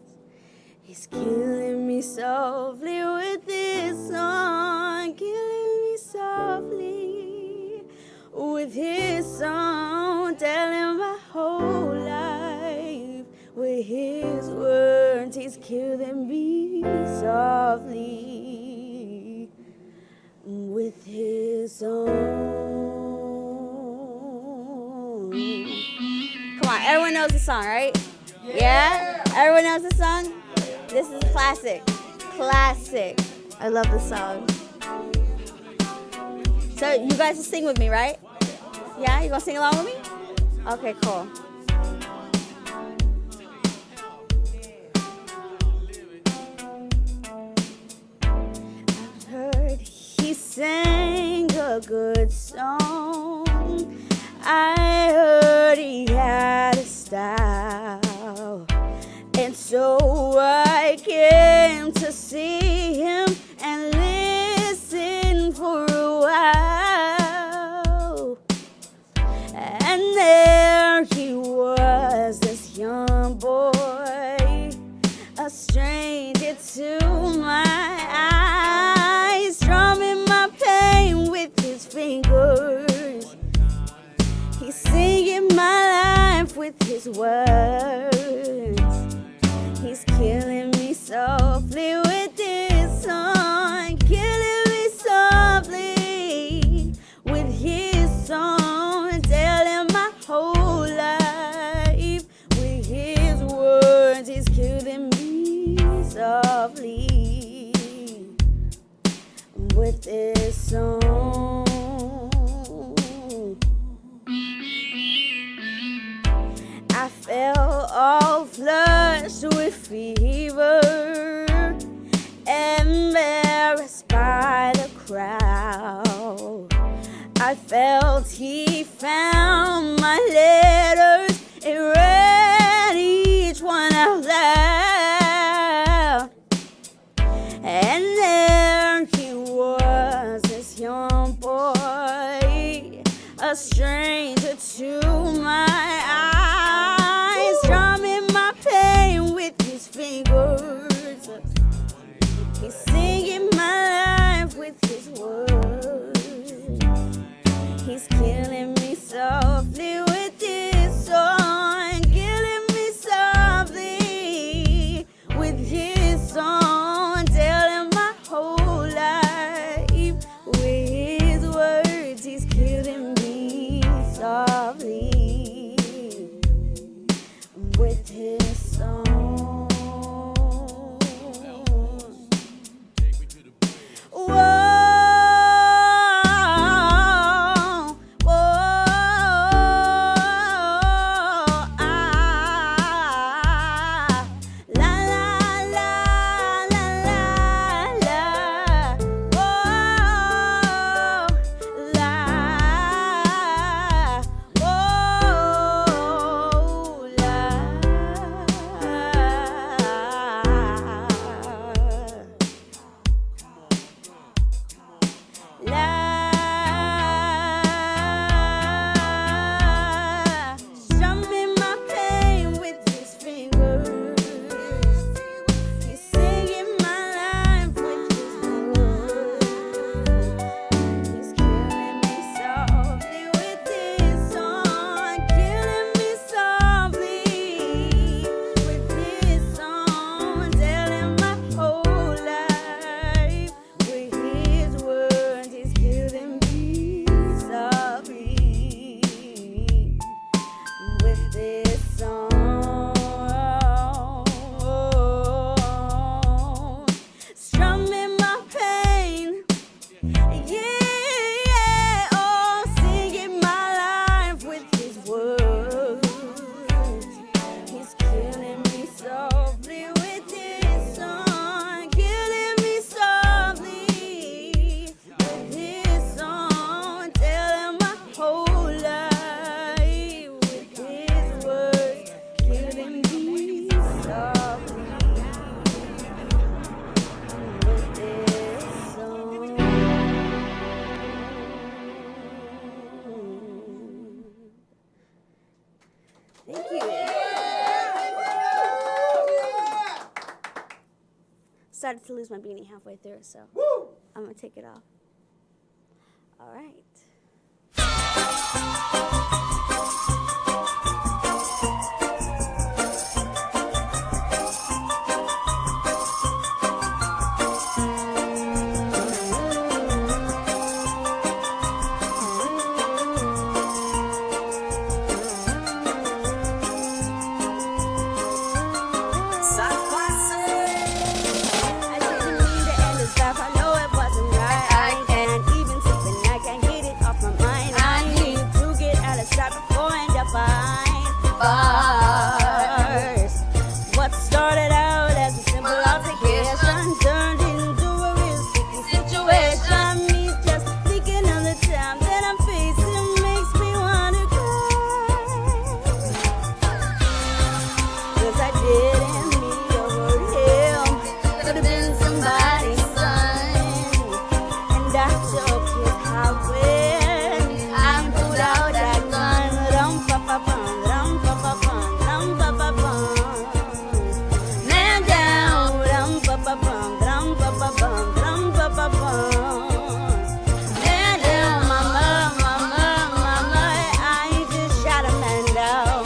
Speaker 6: He's killing me softly with this song. Killing me softly with his song. Telling my whole life with his words. He's killing me softly with his song. Come on, everyone knows the song, right? Yeah? Everyone knows the song? This is classic. Classic. I love this song. So you guys will sing with me, right? Yeah? You gonna sing along with me? Okay, cool. I heard he sang a good song. I heard he had a style. And so I came to see him and listen for a while. And there he was, this young boy, a stranger to my eyes, strumming my pain with his fingers. He's singing my life with his words. He's killing me softly with this song. Killing me softly with his song. Telling my whole life with his words. He's killing me softly with this song. I felt all flushed with fever, embarrassed by the crowd. I felt he found my letters and read each one out loud. And there he was, this young boy, a stranger to my eyes, strumming my pain with his fingers. He's singing my life with his words. He's killing me softly with his song. Killing me softly with his song. Telling my whole life with his words. He's killing me softly with his song. Whoa, whoa, started to lose my beanie halfway through, so I'm gonna take it off. All right. What started out as a simple altercation turned into a real sticky situation. Me just thinking of the time that I'm facing makes me wanna cry. 'Cause I didn't mean over him. Could have been somebody's son. And I took his highway. I pulled out that gun. Rum-pa-pa-pum, rum-pa-pa-pum, rum-pa-pa-pum. Man down. Rum-pa-pa-pum, rum-pa-pa-pum, rum-pa-pa-pum. Man down, mama, mama, mama. I just shot a man down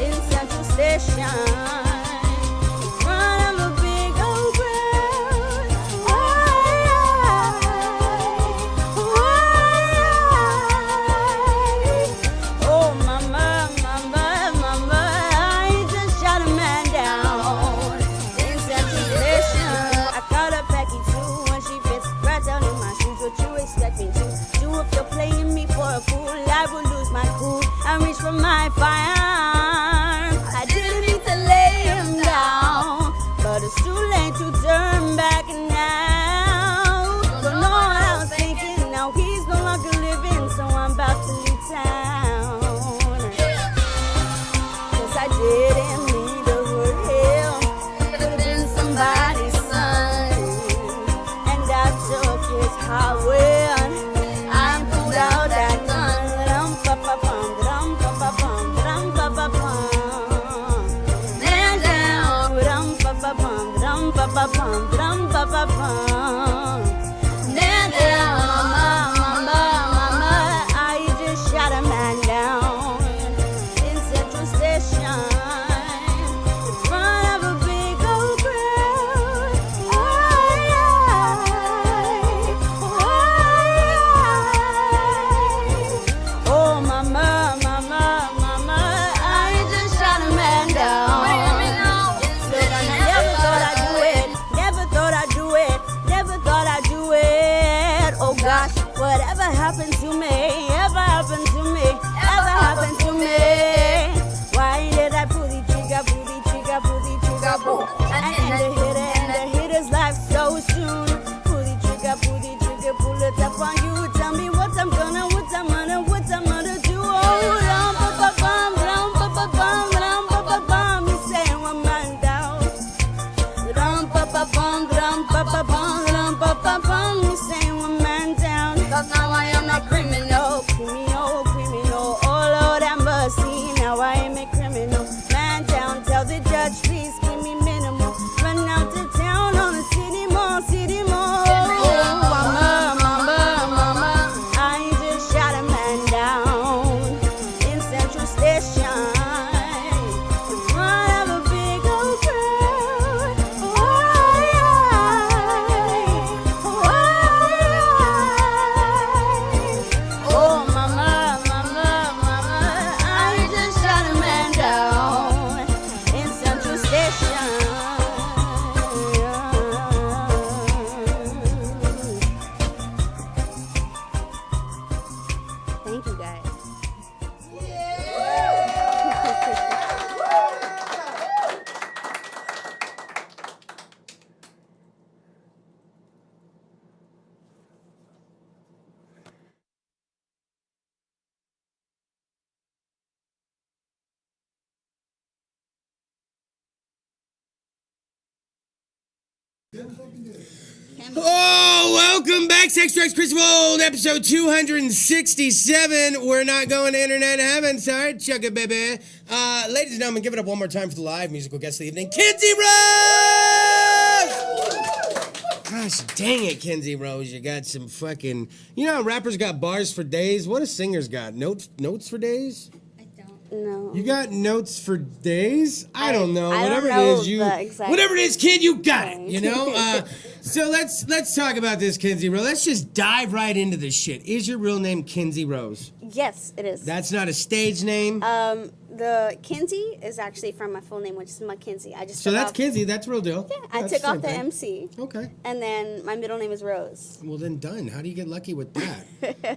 Speaker 6: in Central Station. In front of a big old crowd. Oh, mama, mama, mama, I just shot a man down in Central Station. I caught a Becky too when she fits right down in my shoes. What you expect me to do if you're playing me for a fool? I will lose my cool and reach for my firearm. I didn't mean to lay him down, but it's too late to turn back now. Don't know what I was thinking. Now he's no longer living, so I'm about to leave town. 'Cause I didn't mean to hurt him. Could have been somebody's son. And I took his highway. I pulled out that gun. Rum-pa-pa-pum, rum-pa-pa-pum, rum-pa-pa-pum. Man down. Rum-pa-pa-pum, rum-pa-pa-pum, rum-pa-pa-pum. Man down, mama, mama, mama. I just shot a man down in Central Station. In front of a big old crowd. Oh, mama, mama, mama. I just shot a man down. Look, I never thought I'd do it. Never thought I'd do it. Never thought I'd do it. Oh gosh, whatever happened to me? Ever happened to me? Ever happened to me? Why did I pull the trigger, pull the trigger, pull the trigger, pull? And the hitter's life so soon. Pull the trigger, pull it up on you. Tell me what I'm gonna do. Oh, rum-pa-pa-bum, rum-pa-pa-bum, rum-pa-pa-bum. You say one man down. Rum-pa-pa-bum, rum-pa-pa-bum, rum-pa-pa-bum. You say one man down. 'Cause now I am a criminal, criminal, criminal. Oh Lord, have mercy. Now I am a criminal. Man down, tell the judge, please give me minimal. Run out to town on the city mall, city mall. Mama, mama, mama. I just shot a man down in Central Station. In front of a big old crowd. Oh, mama, mama, mama. I just shot a man down in Central Station. Thank you, guys.
Speaker 3: Oh, welcome back, Sex Drugs, Kris DeVold, episode 267. We're not going to internet heaven, sorry, chuck it, baby. Ladies and gentlemen, give it up one more time for the live musical guest of the evening, Kinzie Rose! Gosh dang it, Kinzie Rose, you got some fucking... You know how rappers got bars for days? What do singers got? Notes for days?
Speaker 6: No.
Speaker 3: You got notes for days? I don't know.
Speaker 6: I
Speaker 3: Whatever
Speaker 6: don't know
Speaker 3: it is, you...
Speaker 6: the exact
Speaker 3: Whatever it is, kid, you got it,
Speaker 6: thing.
Speaker 3: you know? So let's talk about this, Kinzie Rose. Let's just dive right into this shit. Is your real name Kinzie Rose?
Speaker 6: Yes, it is.
Speaker 3: That's not a stage name?
Speaker 6: The Kinzie is actually from my full name, which is Mackenzie. I just
Speaker 3: So
Speaker 6: took
Speaker 3: that's
Speaker 6: off,
Speaker 3: Kinzie, that's real deal.
Speaker 6: Yeah, I
Speaker 3: That's
Speaker 6: took off
Speaker 3: same
Speaker 6: the
Speaker 3: thing.
Speaker 6: MC,
Speaker 3: Okay.
Speaker 6: and then my middle name is Rose.
Speaker 3: Well, then done. How do you get lucky with that?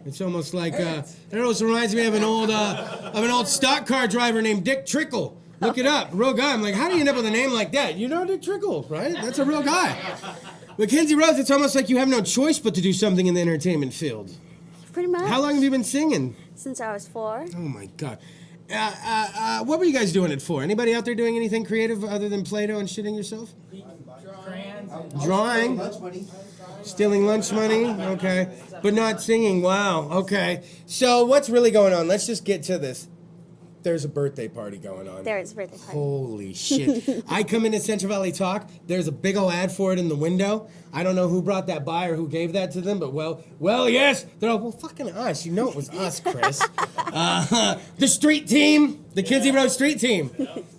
Speaker 3: It's almost like it almost reminds me of an old stock car driver named Dick Trickle. Look it up, real guy. I'm like, how do you end up with a name like that? You know Dick Trickle, right? That's a real guy. But Kinzie Rose, it's almost like you have no choice but to do something in the entertainment field.
Speaker 6: Pretty much.
Speaker 3: How long have you been singing?
Speaker 6: Since I was 4.
Speaker 3: Oh my God. What were you guys doing it for? Anybody out there doing anything creative other than Play-Doh and shitting yourself? Drawing. Stealing lunch money? Okay. But not singing. Wow. Okay. So what's really going on? Let's just get to this. There's a birthday party going on.
Speaker 6: There is a birthday party.
Speaker 3: Holy shit. I come into Central Valley Talk. There's a big old ad for it in the window. I don't know who brought that by or who gave that to them, but well, yes. They're like, well, fucking us. You know it was us, Chris. The street team, the Kinzie Rose street team.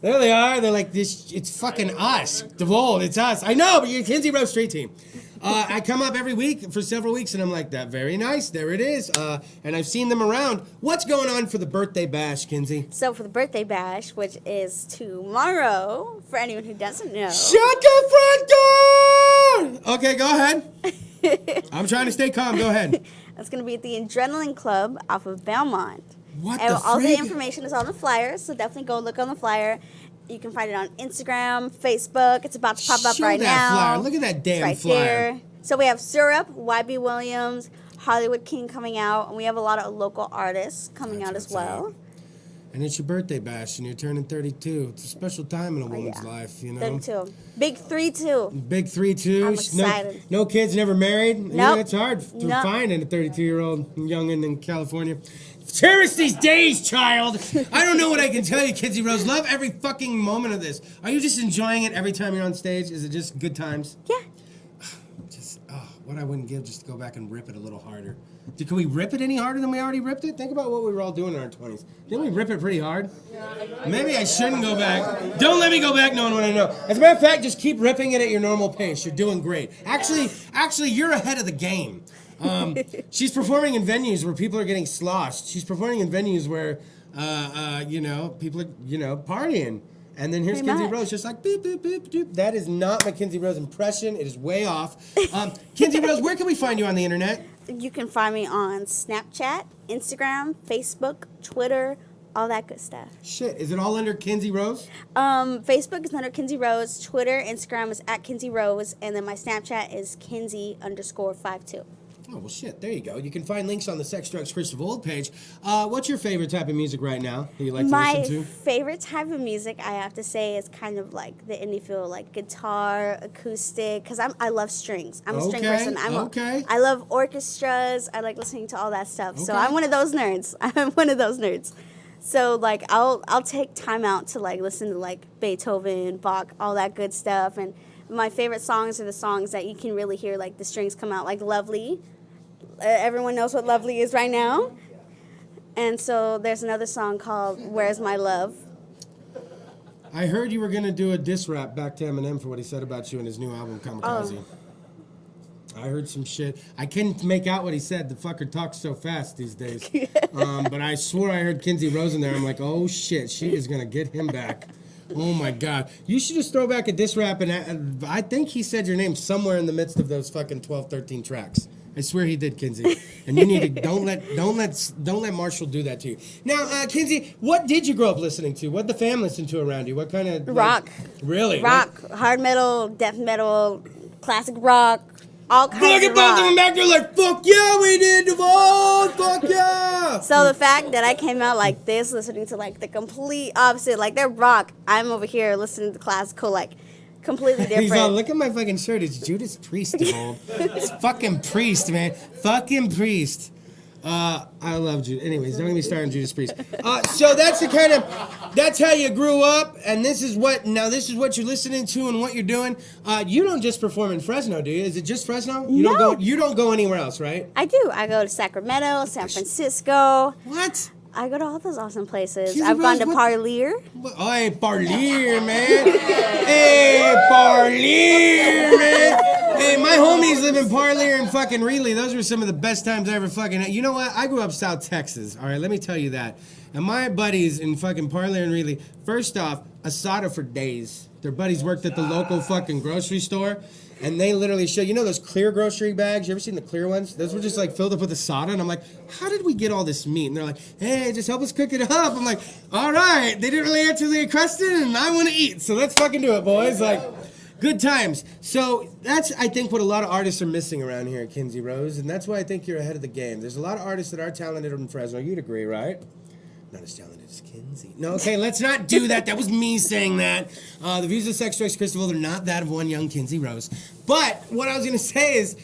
Speaker 3: There they are. They're like, it's fucking us. DeVold, it's us. I know, but you're Kinzie Rose street team. I come up every week for several weeks, and I'm like, that very nice. There it is. And I've seen them around. What's going on for the birthday bash, Kinzie?
Speaker 6: So for the birthday bash, which is tomorrow, for anyone who doesn't know.
Speaker 3: Shut the front door! Okay, go ahead. I'm trying to stay calm. Go ahead.
Speaker 6: It's going to be at the Adrenaline Club off of Belmont.
Speaker 3: What
Speaker 6: And
Speaker 3: the
Speaker 6: all the
Speaker 3: freak?
Speaker 6: information is on the flyer, so definitely go look on the flyer. You can find it on Instagram, Facebook. It's about to pop up
Speaker 3: Show
Speaker 6: right
Speaker 3: that
Speaker 6: now.
Speaker 3: flyer. Look at that damn
Speaker 6: It's
Speaker 3: flyer.
Speaker 6: there. So we have Syrup, YB Williams, Hollywood King coming out, and we have a lot of local artists coming
Speaker 3: That's
Speaker 6: out as
Speaker 3: what's
Speaker 6: well.
Speaker 3: up. And it's your birthday bash, and you're turning 32. It's a special time in a woman's
Speaker 6: Oh, yeah.
Speaker 3: life, you know?
Speaker 6: 32. Big 3-2.
Speaker 3: Big 3-2.
Speaker 6: I'm excited.
Speaker 3: No kids, never married.
Speaker 6: Nope.
Speaker 3: Yeah, it's hard to
Speaker 6: Nope.
Speaker 3: find a 32-year-old youngin' in California. Cherish these days, child. I don't know what I can tell you, Kinzie Rose. Love every fucking moment of this. Are you just enjoying it every time you're on stage? Is it just good times?
Speaker 6: Yeah.
Speaker 3: Just, what I wouldn't give just to go back and rip it a little harder. Can we rip it any harder than we already ripped it? Think about what we were all doing in our 20s. Didn't we rip it pretty hard? Maybe I shouldn't go back. Don't let me go back knowing what I know. As a matter of fact, just keep ripping it at your normal pace. You're doing great. Actually, you're ahead of the game. She's performing in venues where people are getting sloshed. She's performing in venues where, people are, partying. And then here's
Speaker 6: Pretty
Speaker 3: Kinzie
Speaker 6: much.
Speaker 3: Rose, just like boop, boop, boop, boop. That is not my Kinzie Rose impression. It is way off. Kinzie Rose, where can we find you on the internet?
Speaker 6: You can find me on Snapchat, Instagram, Facebook, Twitter, all that good stuff.
Speaker 3: Shit, is it all under Kinzie Rose?
Speaker 6: Facebook is under Kinzie Rose. Twitter, Instagram is at Kinzie Rose. And then my Snapchat is Kinzie_52.
Speaker 3: Oh, well, shit, there you go. You can find links on the Sex Drugs Kris DeVold page. What's your favorite type of music right now that you like to
Speaker 6: My
Speaker 3: listen to?
Speaker 6: favorite type of music, I have to say, is kind of like the indie feel, like guitar, acoustic, because I love strings. I'm a string
Speaker 3: Okay,
Speaker 6: person.
Speaker 3: okay.
Speaker 6: I love orchestras. I like listening to all that stuff. So
Speaker 3: Okay.
Speaker 6: I'm one of those nerds. I'm one of those nerds. So like I'll take time out to like listen to like Beethoven, Bach, all that good stuff. And my favorite songs are the songs that you can really hear like the strings come out, like Lovely. Everyone knows what Lovely is right now. And so there's another song called Where's My Love.
Speaker 3: I heard you were going to do a diss rap back to Eminem for what he said about you in his new album, Kamikaze. I heard some shit. I couldn't make out what he said. The fucker talks so fast these days. But I swore I heard Kinzie Rose in there. I'm like, oh shit, she is going to get him back. Oh my God. You should just throw back a diss rap, and I think he said your name somewhere in the midst of those fucking 12, 13 tracks. I swear he did, Kinzie. And you need to don't let Marshall do that to you. Now, Kinzie, what did you grow up listening to? What did the fam listen to around you? What kind of
Speaker 6: Rock.
Speaker 3: Really?
Speaker 6: Rock, hard metal, death metal, classic rock, all kinds
Speaker 3: Look
Speaker 6: of
Speaker 3: at both of them
Speaker 6: rock.
Speaker 3: back there like, fuck yeah, we did, DeVold, fuck yeah.
Speaker 6: So the fact that I came out like this, listening to like the complete opposite, like they're rock, I'm over here listening to classical, like completely different.
Speaker 3: He's all, look at my fucking shirt. It's Judas Priest, DeVold. It's fucking Priest, man. Fucking Priest. I love Judas. Anyways, don't get me started on Judas Priest. So that's how you grew up, and this is what you're listening to and what you're doing. You don't just perform in Fresno, do you? Is it just Fresno? You don't go anywhere else, right?
Speaker 6: I do. I go to Sacramento, San Francisco.
Speaker 3: What?
Speaker 6: I go to all those awesome places.
Speaker 3: Kinzie
Speaker 6: I've gone to
Speaker 3: Rose,
Speaker 6: Parlier.
Speaker 3: Oh, hey, Parlier, man. Hey, Parlier, man. Hey, my homies live in Parlier and fucking Reedley. Those were some of the best times I ever fucking had. You know what? I grew up South Texas, all right? Let me tell you that. And my buddies in fucking Parlier and Reedley, first off, asada for days. Their buddies worked at the local fucking grocery store. And they literally show, you know those clear grocery bags? You ever seen the clear ones? Those were just like filled up with asada. And I'm like, how did we get all this meat? And they're like, hey, just help us cook it up. I'm like, all right. They didn't really answer the question and I want to eat. So let's fucking do it, boys. Like, good times. So that's, I think, what a lot of artists are missing around here at Kinzie Rose. And that's why I think you're ahead of the game. There's a lot of artists that are talented in Fresno. You'd agree, right? Not as talented as Kinzie. No, okay, let's not do that. That was me saying that. The views of Sex, Drugs, Kris DeVold are not that of one young Kinzie Rose. But what I was going to say is,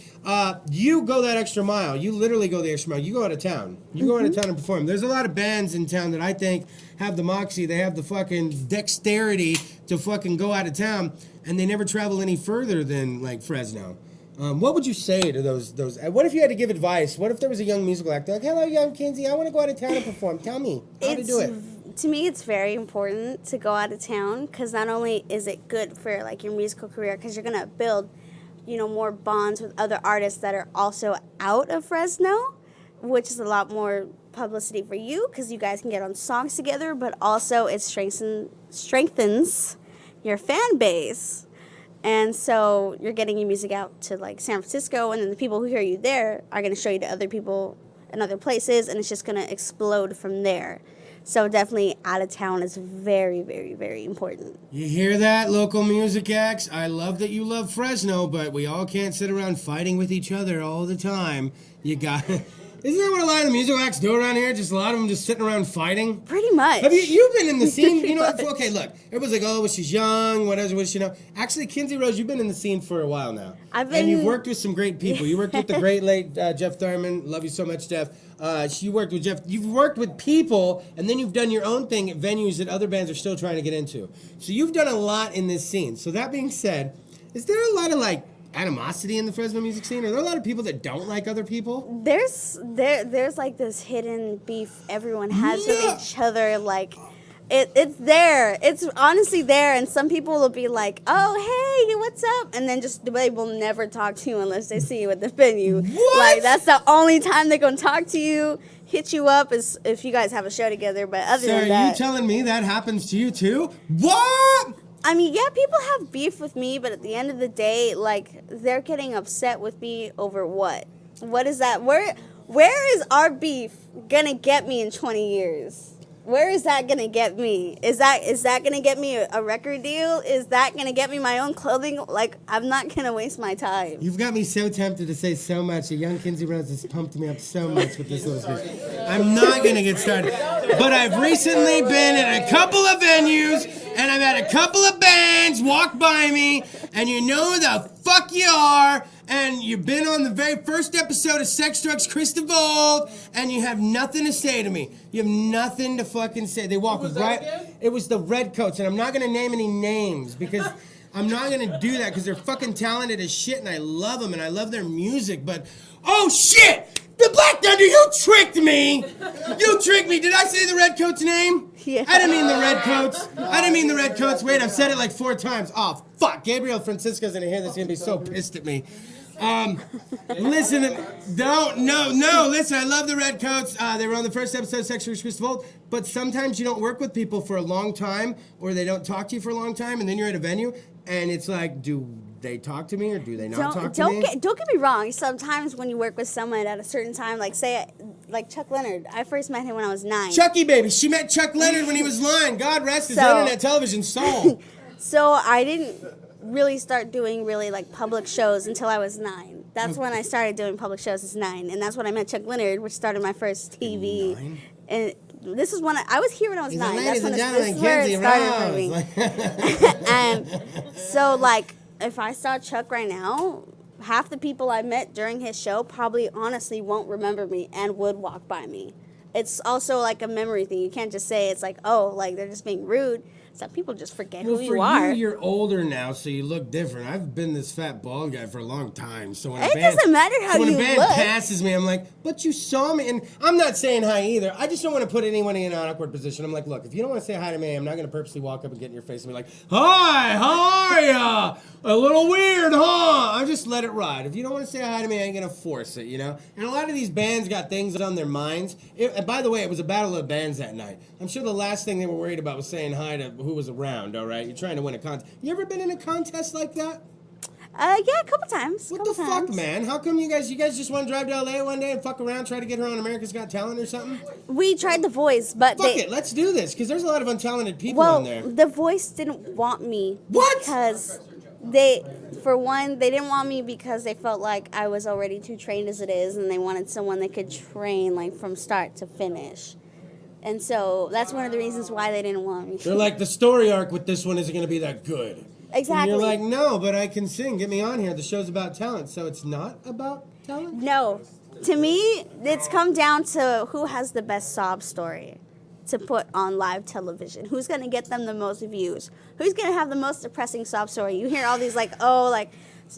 Speaker 3: you go that extra mile. You literally go the extra mile. You go out of town. You go out of town and perform. There's a lot of bands in town that I think have the moxie. They have the fucking dexterity to fucking go out of town, and they never travel any further than, like, Fresno. What would you say to those? What if you had to give advice? What if there was a young musical actor like, hello, young Kinzie, I want to go out of town and perform. Tell me how to do it.
Speaker 6: To me, it's very important to go out of town because not only is it good for like your musical career, because you're gonna build, more bonds with other artists that are also out of Fresno, which is a lot more publicity for you because you guys can get on songs together. But also, it strengthens your fan base. And so you're getting your music out to like San Francisco, and then the people who hear you there are going to show you to other people in other places, and it's just going to explode from there. So definitely out of town is very, very, very important.
Speaker 3: You hear that, local music acts? I love that you love Fresno, but we all can't sit around fighting with each other all the time. You got... Isn't that what a lot of the musical acts do around here? Just a lot of them just sitting around fighting?
Speaker 6: Pretty much.
Speaker 3: Have you've been in the scene, okay, look, everyone's like, oh, well, she's young, whatever, what does she know? Actually, Kinzie Rose, you've been in the scene for a while now. And you've worked with some great people. You worked with the great late Jeff Thurman. Love you so much, Jeff. You worked with Jeff. You've worked with people, and then you've done your own thing at venues that other bands are still trying to get into. So you've done a lot in this scene. So that being said, is there a lot of, like, animosity in the Fresno music scene? Are there a lot of people that don't like other people?
Speaker 6: There's like this hidden beef everyone has with each other. Like it's there. It's honestly there. And some people will be like, "Oh, hey, what's up?" And then they will never talk to you unless they see you at the venue.
Speaker 3: What?
Speaker 6: Like that's the only time they're gonna talk to you. Hit you up is if you guys have a show together. But other than that,
Speaker 3: are you telling me that happens to you too? What?
Speaker 6: I mean, yeah, people have beef with me, but at the end of the day, like, they're getting upset with me over what? What is that? Where is our beef gonna get me in 20 years? Where is that gonna get me? Is that gonna get me a record deal? Is that gonna get me my own clothing? Like, I'm not gonna waste my time.
Speaker 3: You've got me so tempted to say so much. A young Kinzie Rose has pumped me up so much with this little speech. I'm not gonna get started. But I've recently been at a couple of venues, and I've had a couple of bands walk by me, and you know who the fuck you are, and you've been on the very first episode of Sex, Drugs, Kris DeVold, and you have nothing to say to me. You have nothing to fucking say. They walk right... It was the Redcoats, and I'm not going to name any names, because I'm not going to do that, because they're fucking talented as shit, and I love them, and I love their music, but... Oh, shit! The Black Thunder, you tricked me! You tricked me! Did I say the Redcoats' name?
Speaker 6: Yeah.
Speaker 3: I didn't mean the Redcoats. I didn't mean the Redcoats. Wait, I've said it like 4 times. Oh, fuck. Gabriel Francisco's gonna hear this. He's gonna be so pissed at me. Listen, listen, I love the Redcoats. They were on the first episode of Sex, Drugs, Kris DeVold, but sometimes you don't work with people for a long time, or they don't talk to you for a long time, and then you're at a venue, and it's like, do they talk to me, or do they not talk to me?
Speaker 6: Don't get me wrong. Sometimes when you work with someone at a certain time, like like Chuck Leonard, I first met him when I was 9.
Speaker 3: Chucky, baby. She met Chuck Leonard when he was 9. God rest his internet television soul.
Speaker 6: So I didn't really start doing like public shows until I was 9. That's when I started doing public shows as 9, and that's when I met Chuck Leonard, which started my first TV.
Speaker 3: 9?
Speaker 6: And this is when I was here when I was 9. That's when this is
Speaker 3: Kinzie
Speaker 6: where it started for me. And so like if I saw Chuck right now, half the people I met during his show probably honestly won't remember me and would walk by me. It's also like a memory thing. You can't just say it's like, oh, like they're just being rude. Some people just forget who you are.
Speaker 3: You're older now, so you look different. I've been this fat bald guy for a long time. So when
Speaker 6: It doesn't matter how
Speaker 3: when
Speaker 6: you
Speaker 3: a band
Speaker 6: look.
Speaker 3: passes me, I'm like, but you saw me. And I'm not saying hi either. I just don't want to put anyone in an awkward position. I'm like, look, if you don't want to say hi to me, I'm not going to purposely walk up and get in your face and be like, hi, how are ya? A little weird, huh? I just let it ride. If you don't want to say hi to me, I ain't going to force it, you know? And a lot of these bands got things on their minds. And by the way, it was a battle of bands that night. I'm sure the last thing they were worried about was saying hi to who was around, all right? You're trying to win a contest. You ever been in a contest like that?
Speaker 6: Yeah, a couple times.
Speaker 3: What the fuck, man? How come you guys just want to drive to LA one day and fuck around, try to get her on America's Got Talent or something?
Speaker 6: We tried The Voice, but
Speaker 3: Fuck it, let's do this, because there's a lot of untalented people
Speaker 6: well,
Speaker 3: on there.
Speaker 6: The Voice didn't want me.
Speaker 3: What?
Speaker 6: Because for one, they didn't want me because they felt like I was already too trained as it is, and they wanted someone that could train like from start to finish. And so that's one of the reasons why they didn't want me.
Speaker 3: They're like, the story arc with this one isn't going to be that good.
Speaker 6: Exactly.
Speaker 3: And you're like, no, but I can sing. Get me on here. The show's about talent, so it's not about talent?
Speaker 6: No. To me, it's come down to who has the best sob story to put on live television. Who's going to get them the most views? Who's going to have the most depressing sob story? You hear all these like, oh, like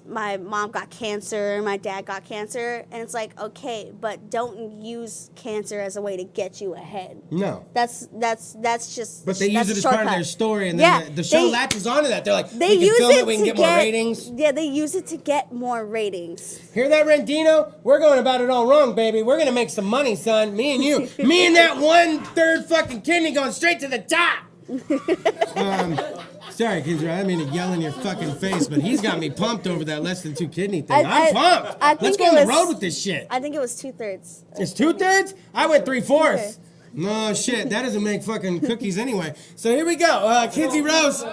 Speaker 6: my mom got cancer, my dad got cancer, and it's like, okay, but don't use cancer as a way to get you ahead.
Speaker 3: No.
Speaker 6: That's just.
Speaker 3: But they use
Speaker 6: that's
Speaker 3: it
Speaker 6: a
Speaker 3: as part of
Speaker 6: shortcut.
Speaker 3: their story, and
Speaker 6: Yeah,
Speaker 3: then the show
Speaker 6: they-
Speaker 3: latches onto that. They're like,
Speaker 6: They
Speaker 3: we can
Speaker 6: use
Speaker 3: film
Speaker 6: it
Speaker 3: it, we can
Speaker 6: to
Speaker 3: get more ratings.
Speaker 6: Yeah, they use it to get more ratings.
Speaker 3: Hear that, Rendino? We're going about it all wrong, baby. We're going to make some money, son. Me and you. Me and that 1/3 fucking kidney going straight to the top. Sorry, Kinzie, I didn't mean to yell in your fucking face, but he's got me pumped over that less than 2 kidney thing. I'm pumped.
Speaker 6: I think
Speaker 3: Let's go
Speaker 6: it
Speaker 3: on the
Speaker 6: was-
Speaker 3: road with this shit.
Speaker 6: I think it was 2/3.
Speaker 3: It's 2/3? I went 3/4. No shit, that doesn't make fucking cookies anyway. So here we go, Kinzie Rose.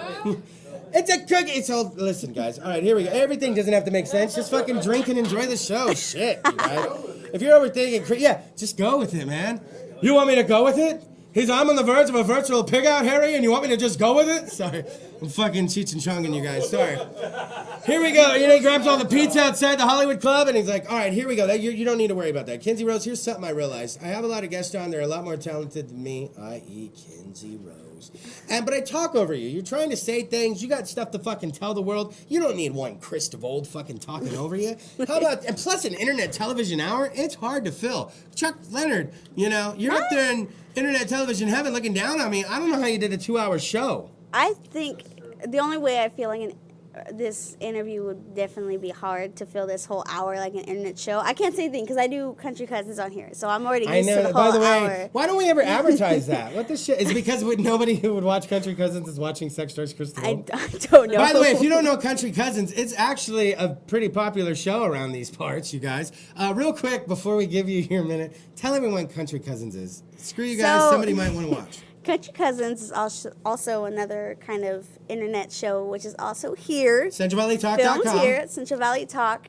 Speaker 3: It's a cookie. So listen, guys. All right, here we go. Everything doesn't have to make sense. Just fucking drink and enjoy the show. Shit, you guys. If you're overthinking, yeah, just go with it, man. You want me to go with it? I'm on the verge of a virtual pig out, Harry, and you want me to just go with it? Sorry, I'm fucking Cheech and Chonging you guys. Sorry. Here we go. You know, he grabs all the pizza outside the Hollywood Club, and he's like, all right, here we go. You don't need to worry about that. Kinzie Rose, here's something I realized. I have a lot of guests on. They're a lot more talented than me, i.e. Kinzie Rose. But I talk over you. You're trying to say things. You got stuff to fucking tell the world. You don't need one Kris DeVold fucking talking over you. How about, and plus an internet television hour, it's hard to fill. Chuck Leonard, you know, you're up there in internet television heaven looking down on me. I don't know how you did a 2-hour show.
Speaker 6: I think the only way I feel like this interview would definitely be hard to fill this whole hour like an internet show. I can't say anything because I do Country Cousins on here, so I'm already used to the whole
Speaker 3: By the way,
Speaker 6: hour.
Speaker 3: why don't we ever advertise that? What the shit? Is it because nobody who would watch Country Cousins is watching Sex Stars Kris DeVold?
Speaker 6: I don't know.
Speaker 3: By the way, if you don't know Country Cousins, it's actually a pretty popular show around these parts, you guys. Real quick, before we give you your minute, tell everyone Country Cousins is. Screw you guys,
Speaker 6: So-
Speaker 3: somebody might want to watch.
Speaker 6: Country Cousins is also another kind of internet show, which is also here.
Speaker 3: CentralValleyTalk.com.
Speaker 6: Filmed here at Central Valley Talk.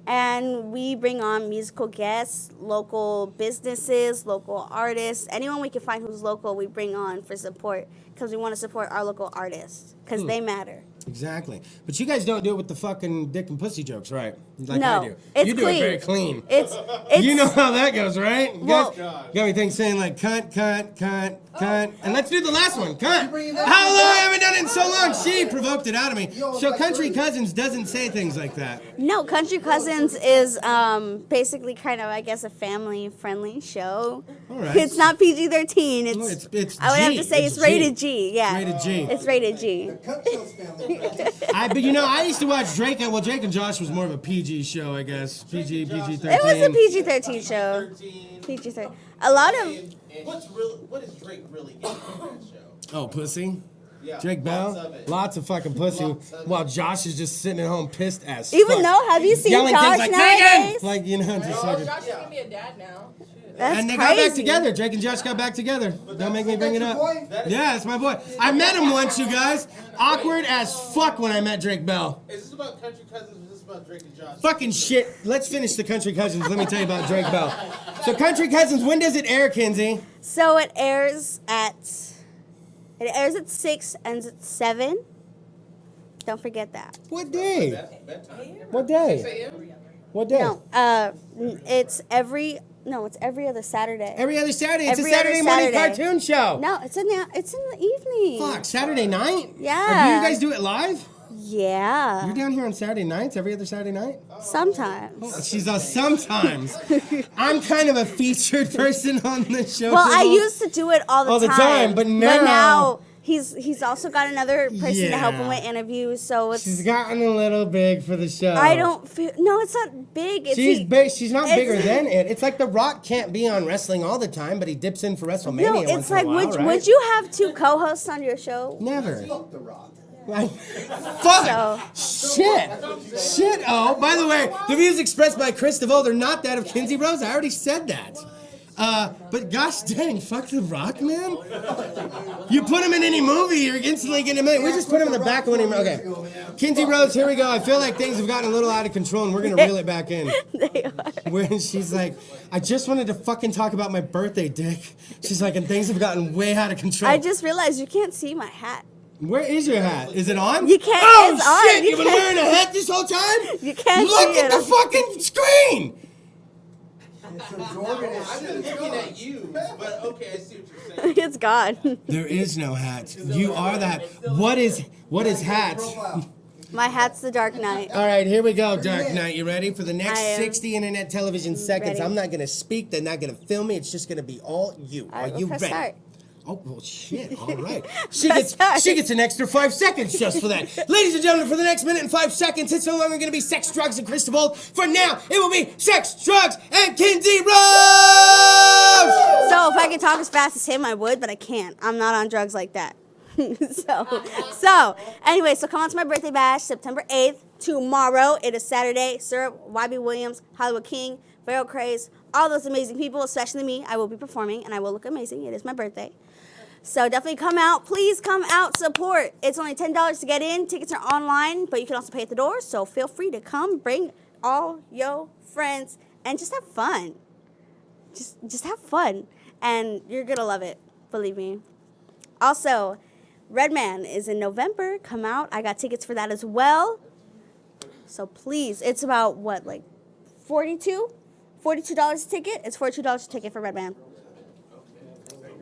Speaker 6: And we bring on musical guests, local businesses, local artists. Anyone we can find who's local, we bring on for support because we want to support our local artists because they matter.
Speaker 3: Exactly. But you guys don't do it with the fucking dick and pussy jokes, right? Like
Speaker 6: No,
Speaker 3: I do.
Speaker 6: it's
Speaker 3: You do
Speaker 6: clean.
Speaker 3: it very clean.
Speaker 6: It's
Speaker 3: You know how that goes, right? You
Speaker 6: Well-
Speaker 3: guys got me thinking saying like cunt, cunt, cunt, cunt. And let's do the last one, cunt. How long? I haven't done it in so long. She provoked it out of me. So Country Cousins doesn't say things like that.
Speaker 6: No, Country Cousins is basically kind of, I guess, a family-friendly show.
Speaker 3: All right.
Speaker 6: It's not PG-13.
Speaker 3: Oh, it's
Speaker 6: I would have
Speaker 3: G.
Speaker 6: to say
Speaker 3: It's
Speaker 6: it's rated G. Yeah,
Speaker 3: Rated G.
Speaker 6: It's rated G.
Speaker 3: But you know, I used to watch Drake. Well, Drake and Josh was more of a PG show, I guess. PG-13.
Speaker 6: It was a PG-13 show. PG-13. A lot of
Speaker 2: What is Drake really getting from that show?
Speaker 3: Oh, pussy?
Speaker 2: Yeah,
Speaker 3: Drake
Speaker 2: lots
Speaker 3: Bell?
Speaker 2: of it.
Speaker 3: Lots of fucking pussy.
Speaker 2: Lots of
Speaker 3: While Josh is just sitting at home pissed as
Speaker 6: even
Speaker 3: fuck.
Speaker 6: though, have you seen
Speaker 3: Yelling
Speaker 6: Josh
Speaker 3: things like,
Speaker 6: nowadays?
Speaker 3: Megan! Like, you know, just like...
Speaker 4: Josh is gonna be a dad now.
Speaker 6: That's
Speaker 3: And they
Speaker 6: crazy.
Speaker 3: got back together. Drake and Josh got back together. Don't make me bring it up. Yeah, it's my boy. I met him once, you guys. Awkward as fuck when I met Drake Bell.
Speaker 2: Is this about Country Cousins or is this about Drake and Josh?
Speaker 3: Fucking shit. Let's finish the Country Cousins. Let me tell you about Drake Bell. So Country Cousins, when does it air, Kinzie?
Speaker 6: So it airs at 6, ends at 7. Don't forget that.
Speaker 3: What day? What day? What day?
Speaker 6: No, it's every other Saturday.
Speaker 3: Every other Saturday. It's
Speaker 6: Every
Speaker 3: a Saturday
Speaker 6: other
Speaker 3: morning
Speaker 6: Saturday.
Speaker 3: cartoon show.
Speaker 6: No, it's in the evening.
Speaker 3: Fuck, Saturday night?
Speaker 6: Yeah.
Speaker 3: Or do you guys do it live?
Speaker 6: Yeah.
Speaker 3: You're down here on Saturday nights, every other Saturday night?
Speaker 6: Sometimes.
Speaker 3: She's sometimes. I'm kind of a featured person on the show.
Speaker 6: Well, I
Speaker 3: DeVold.
Speaker 6: used to do it all the time.
Speaker 3: But now
Speaker 6: he's also got another person to help him with interviews. So it's
Speaker 3: she's gotten a little big for the show.
Speaker 6: I don't feel no, it's not big. It's
Speaker 3: She's big. She's not
Speaker 6: it's-
Speaker 3: bigger than it. It's like The Rock can't be on wrestling all the time, but he dips in for WrestleMania
Speaker 6: No,
Speaker 3: once
Speaker 6: it's
Speaker 3: in
Speaker 6: like
Speaker 3: a while, right?
Speaker 6: would you have two co-hosts on your show?
Speaker 3: Never. Fuck! Shit! Oh, by the way, the views expressed by Kris DeVold are not that of Kinzie Rose. I already said that. But gosh dang, fuck The Rock, man. You put him in any movie, you're instantly getting a million. We just put him in the back of any movie. Okay. Kinzie Rose, here we go. I feel like things have gotten a little out of control and we're gonna reel it back in.
Speaker 6: They are.
Speaker 3: When she's like, I just wanted to fucking talk about my birthday, Dick. She's like, and things have gotten way out of control.
Speaker 6: I just realized you can't see my hat.
Speaker 3: Where is your hat? Is it on?
Speaker 6: You can't.
Speaker 3: Oh
Speaker 6: it's on.
Speaker 3: shit!
Speaker 6: You
Speaker 3: You've been
Speaker 6: can't-
Speaker 3: wearing a hat this whole time?
Speaker 6: You can't
Speaker 3: Look
Speaker 6: see
Speaker 3: at
Speaker 6: it.
Speaker 3: the fucking screen!
Speaker 2: I'm just looking at you, but okay, I see what you're saying.
Speaker 6: It's gone.
Speaker 3: There is no hat. You are the hat. What is hat?
Speaker 6: My hat's the Dark Knight.
Speaker 3: All right, here we go, Dark Knight. You ready for the next
Speaker 6: I am
Speaker 3: 60 internet television seconds?
Speaker 6: ready.
Speaker 3: I'm not gonna speak. They're not gonna film me. It's just gonna be all you.
Speaker 6: All
Speaker 3: Are
Speaker 6: right,
Speaker 3: you
Speaker 6: press
Speaker 3: ready?
Speaker 6: start.
Speaker 3: Oh well, shit. All right. She
Speaker 6: Press start.
Speaker 3: gets an extra 5 seconds just for that. Ladies and gentlemen, for the next minute and 5 seconds, it's no longer going to be sex, drugs, and Kris DeVold. For now, it will be sex, drugs, and Kinzie Rose.
Speaker 6: So if I could talk as fast as him, I would, but I can't. I'm not on drugs like that. so anyway, so come on to my birthday bash, September 8th. Tomorrow, it is Saturday. Syrup, YB Williams, Hollywood King, Feral Craze, all those amazing people, especially me. I will be performing, and I will look amazing. It is my birthday. So definitely come out. Please come out, support. It's only $10 to get in. Tickets are online, but you can also pay at the door. So feel free to come. Bring all your friends and just have fun. Just have fun. And you're going to love it. Believe me. Also, Redman is in November. Come out. I got tickets for that as well. So please, it's about what, like $42 a ticket? It's $42 a ticket for Redman.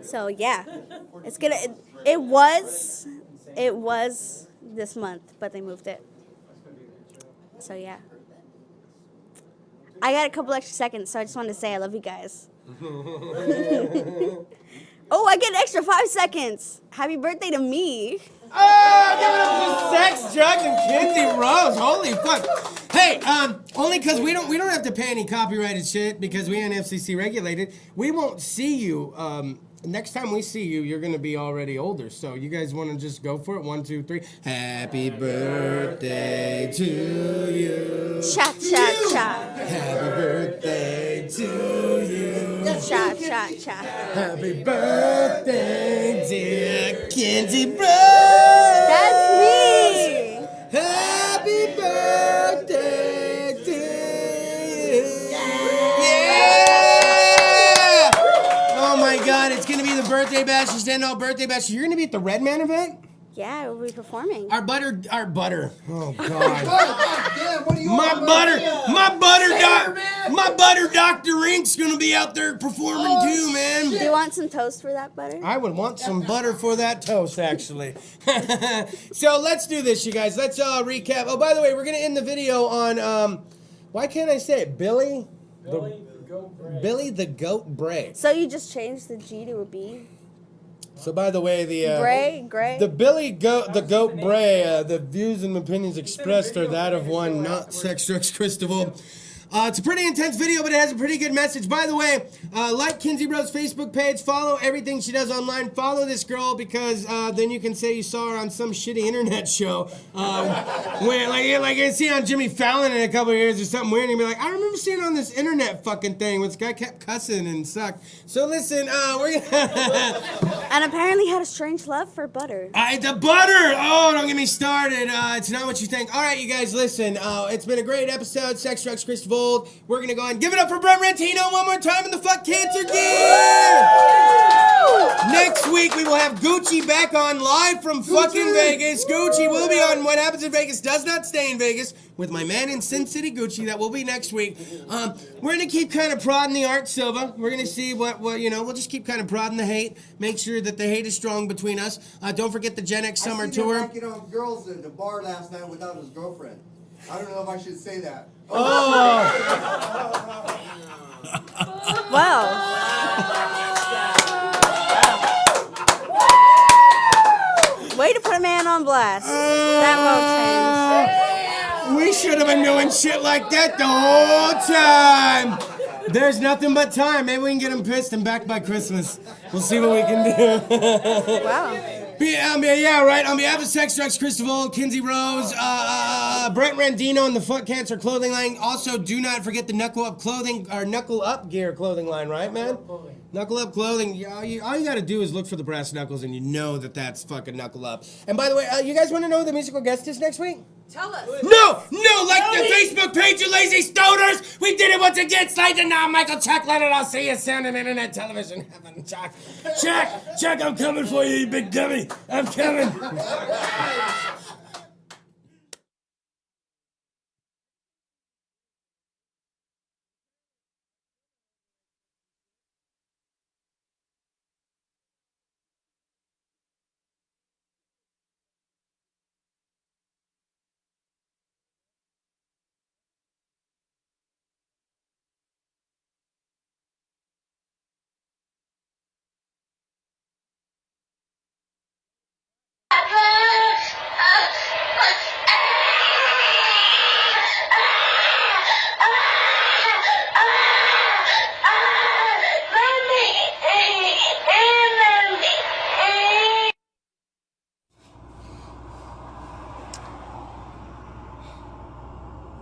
Speaker 6: So yeah, it's gonna. It was this month, but they moved it. So yeah, I got a couple extra seconds, so I just wanted to say I love you guys. Oh, I get an extra 5 seconds. Happy birthday to me.
Speaker 3: Oh, give it up for sex, drugs, and Kinzie Rose. Holy fuck. Hey, only because we don't have to pay any copyrighted shit because we ain't FCC regulated. We won't see you. Next time we see you, you're gonna be already older. So you guys want to just go for it? 1, 2, 3. Happy birthday to you.
Speaker 6: Cha cha cha.
Speaker 3: Happy birthday to you.
Speaker 6: Cha cha cha.
Speaker 3: Happy birthday, dear Kinzie Rose.
Speaker 6: That's me.
Speaker 3: Happy birthday to you. Yeah! Oh my God, it's gonna be the birthday bash, the stand-up birthday bash. You're gonna be at the Redman event?
Speaker 6: Yeah, I will be performing.
Speaker 3: Our butter. Oh God.
Speaker 2: Damn, what are you
Speaker 3: My butter Dr. Ink's gonna be out there performing too, man.
Speaker 6: Do you want some toast for that butter?
Speaker 3: I would want some butter for that toast, actually. So let's do this, you guys. Let's recap. Oh, by the way, we're gonna end the video on why can't I say it? Billy the Goat Bray.
Speaker 6: So you just changed the G to a B?
Speaker 3: So by the way,
Speaker 6: Gray.
Speaker 3: the Goat Bray, the views and opinions expressed are that of one not sex, drugs, Kris DeVold. It's a pretty intense video, but it has a pretty good message. By the way, like Kinzie Rose's Facebook page, follow everything she does online. Follow this girl because then you can say you saw her on some shitty internet show. Where, like you see on Jimmy Fallon in a couple of years or something weird, and you'll be like, I remember seeing her on this internet fucking thing where this guy kept cussing and sucked. So listen, we're gonna...
Speaker 6: And apparently had a strange love for butter.
Speaker 3: The butter! Oh, don't get me started. It's not what you think. All right, you guys, listen. It's been a great episode. Sex, drugs, Kris DeVold. We're gonna go ahead and give it up for Brent Rantino one more time in the Fuck Cancer gear! Next week we will have Gucci back on live from fucking Vegas. Gucci will be on What Happens in Vegas Does Not Stay in Vegas with my man in Sin City Gucci. That will be next week. We're gonna keep kind of prodding the Art Silva. We're gonna see what we'll just keep kind of prodding the hate. Make sure that the hate is strong between us. Don't forget the Gen X Summer Tour.
Speaker 8: I seen him knocking on girls in the bar last night without his girlfriend. I don't know if I should say that.
Speaker 6: Well. Way to put a man on blast. That
Speaker 3: We should have been doing shit like that the whole time. There's nothing but time. Maybe we can get him pissed and back by Christmas. We'll see what we can do.
Speaker 6: Wow.
Speaker 3: Yeah, right. On behalf of Sex Drugs, Kris DeVold, Kinzie Rose, Brent Randino, and the Foot Cancer clothing line. Also, do not forget the Knuckle Up clothing, or Knuckle Up gear clothing line, right, man? Knuckle Up clothing. All you gotta do is look for the brass knuckles, and you know that that's fucking Knuckle Up. And by the way, you guys want to know who the musical guest is next week?
Speaker 4: Tell us.
Speaker 3: No, like the Facebook page, you lazy stoners. We did it once again. Slide it now, Michael Chuck Leonard. I'll see you soon in internet television heaven. Chuck, I'm coming for you, you big dummy. I'm coming.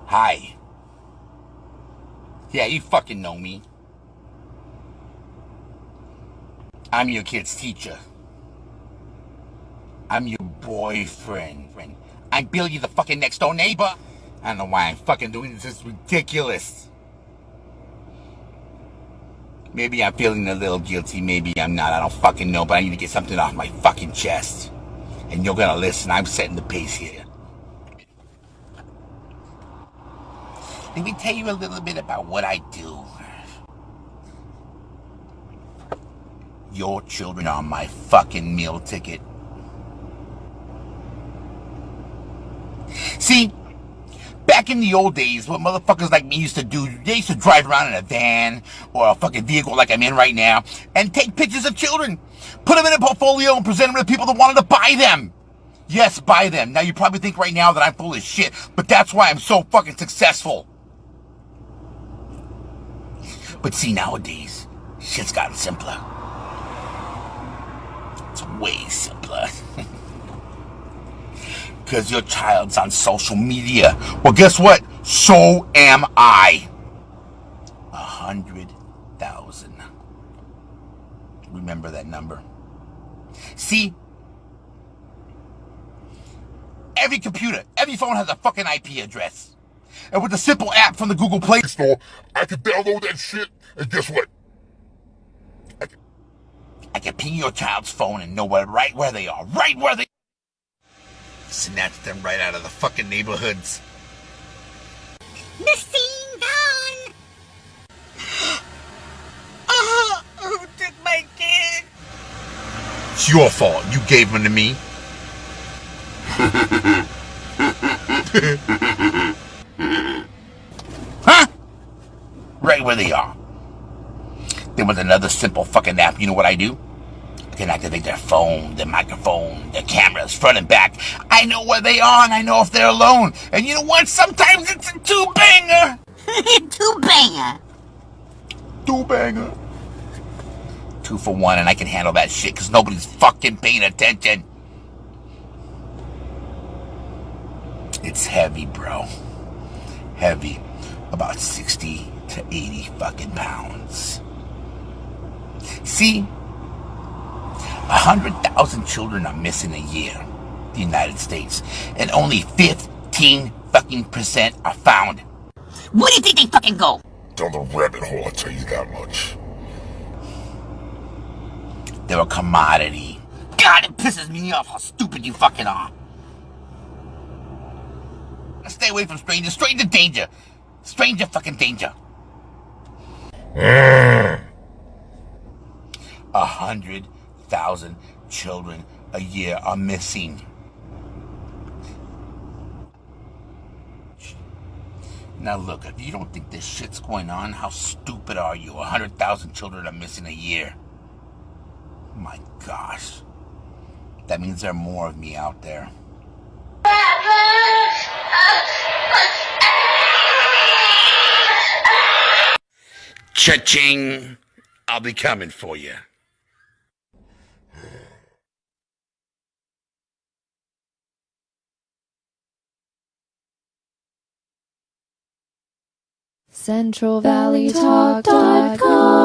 Speaker 2: Hi. Yeah, you fucking know me. I'm your kid's teacher. I'm your boyfriend. I'm Billy, the fucking next door neighbor. I don't know why I'm fucking doing this. It's ridiculous. Maybe I'm feeling a little guilty. Maybe I'm not. I don't fucking know. But I need to get something off my fucking chest. And you're gonna listen. I'm setting the pace here. Let me tell you a little bit about what I do. Your children are my fucking meal ticket. See, back in the old days, what motherfuckers like me used to do, they used to drive around in a van or a fucking vehicle like I'm in right now and take pictures of children, put them in a portfolio and present them to people that wanted to buy them. Yes, buy them. Now you probably think right now that I'm full of shit, but that's why I'm so fucking successful. But see, nowadays, shit's gotten simpler. It's way simpler. Because your child's on social media. Well, guess what? So am I. 100,000. Remember that number. See? Every computer, every phone has a fucking IP address. And with a simple app from the Google Play Store, I can download that shit, and guess what? I can ping your child's phone and know right where they are. Right where they are. Snatch them right out of the fucking neighborhoods.
Speaker 6: Missing gone.
Speaker 2: Who took my kid? It's your fault. You gave him to me. Huh? Right where they are. Then with another simple fucking app, you know what I do? I can activate their phone, their microphone, their cameras, front and back. I know where they are and I know if they're alone. And you know what? Sometimes it's a two-banger.
Speaker 6: Two-banger.
Speaker 2: Two-banger. 2 for 1 and I can handle that shit because nobody's fucking paying attention. It's heavy, bro. Heavy. About 60 to 80 fucking pounds. See? 100,000 children are missing a year in the United States. And only 15 fucking % are found.
Speaker 6: Where do you think they fucking go?
Speaker 2: Down the rabbit hole, I'll tell you that much. They're a commodity. God, it pisses me off how stupid you fucking are. Stay away from strangers. Stranger danger. Stranger fucking danger. 100,000 children a year are missing. Now look, if you don't think this shit's going on, how stupid are you? 100,000 children are missing a year. My gosh. That means there are more of me out there. Cha-ching! I'll be coming for you.
Speaker 9: CentralValleyTalk.com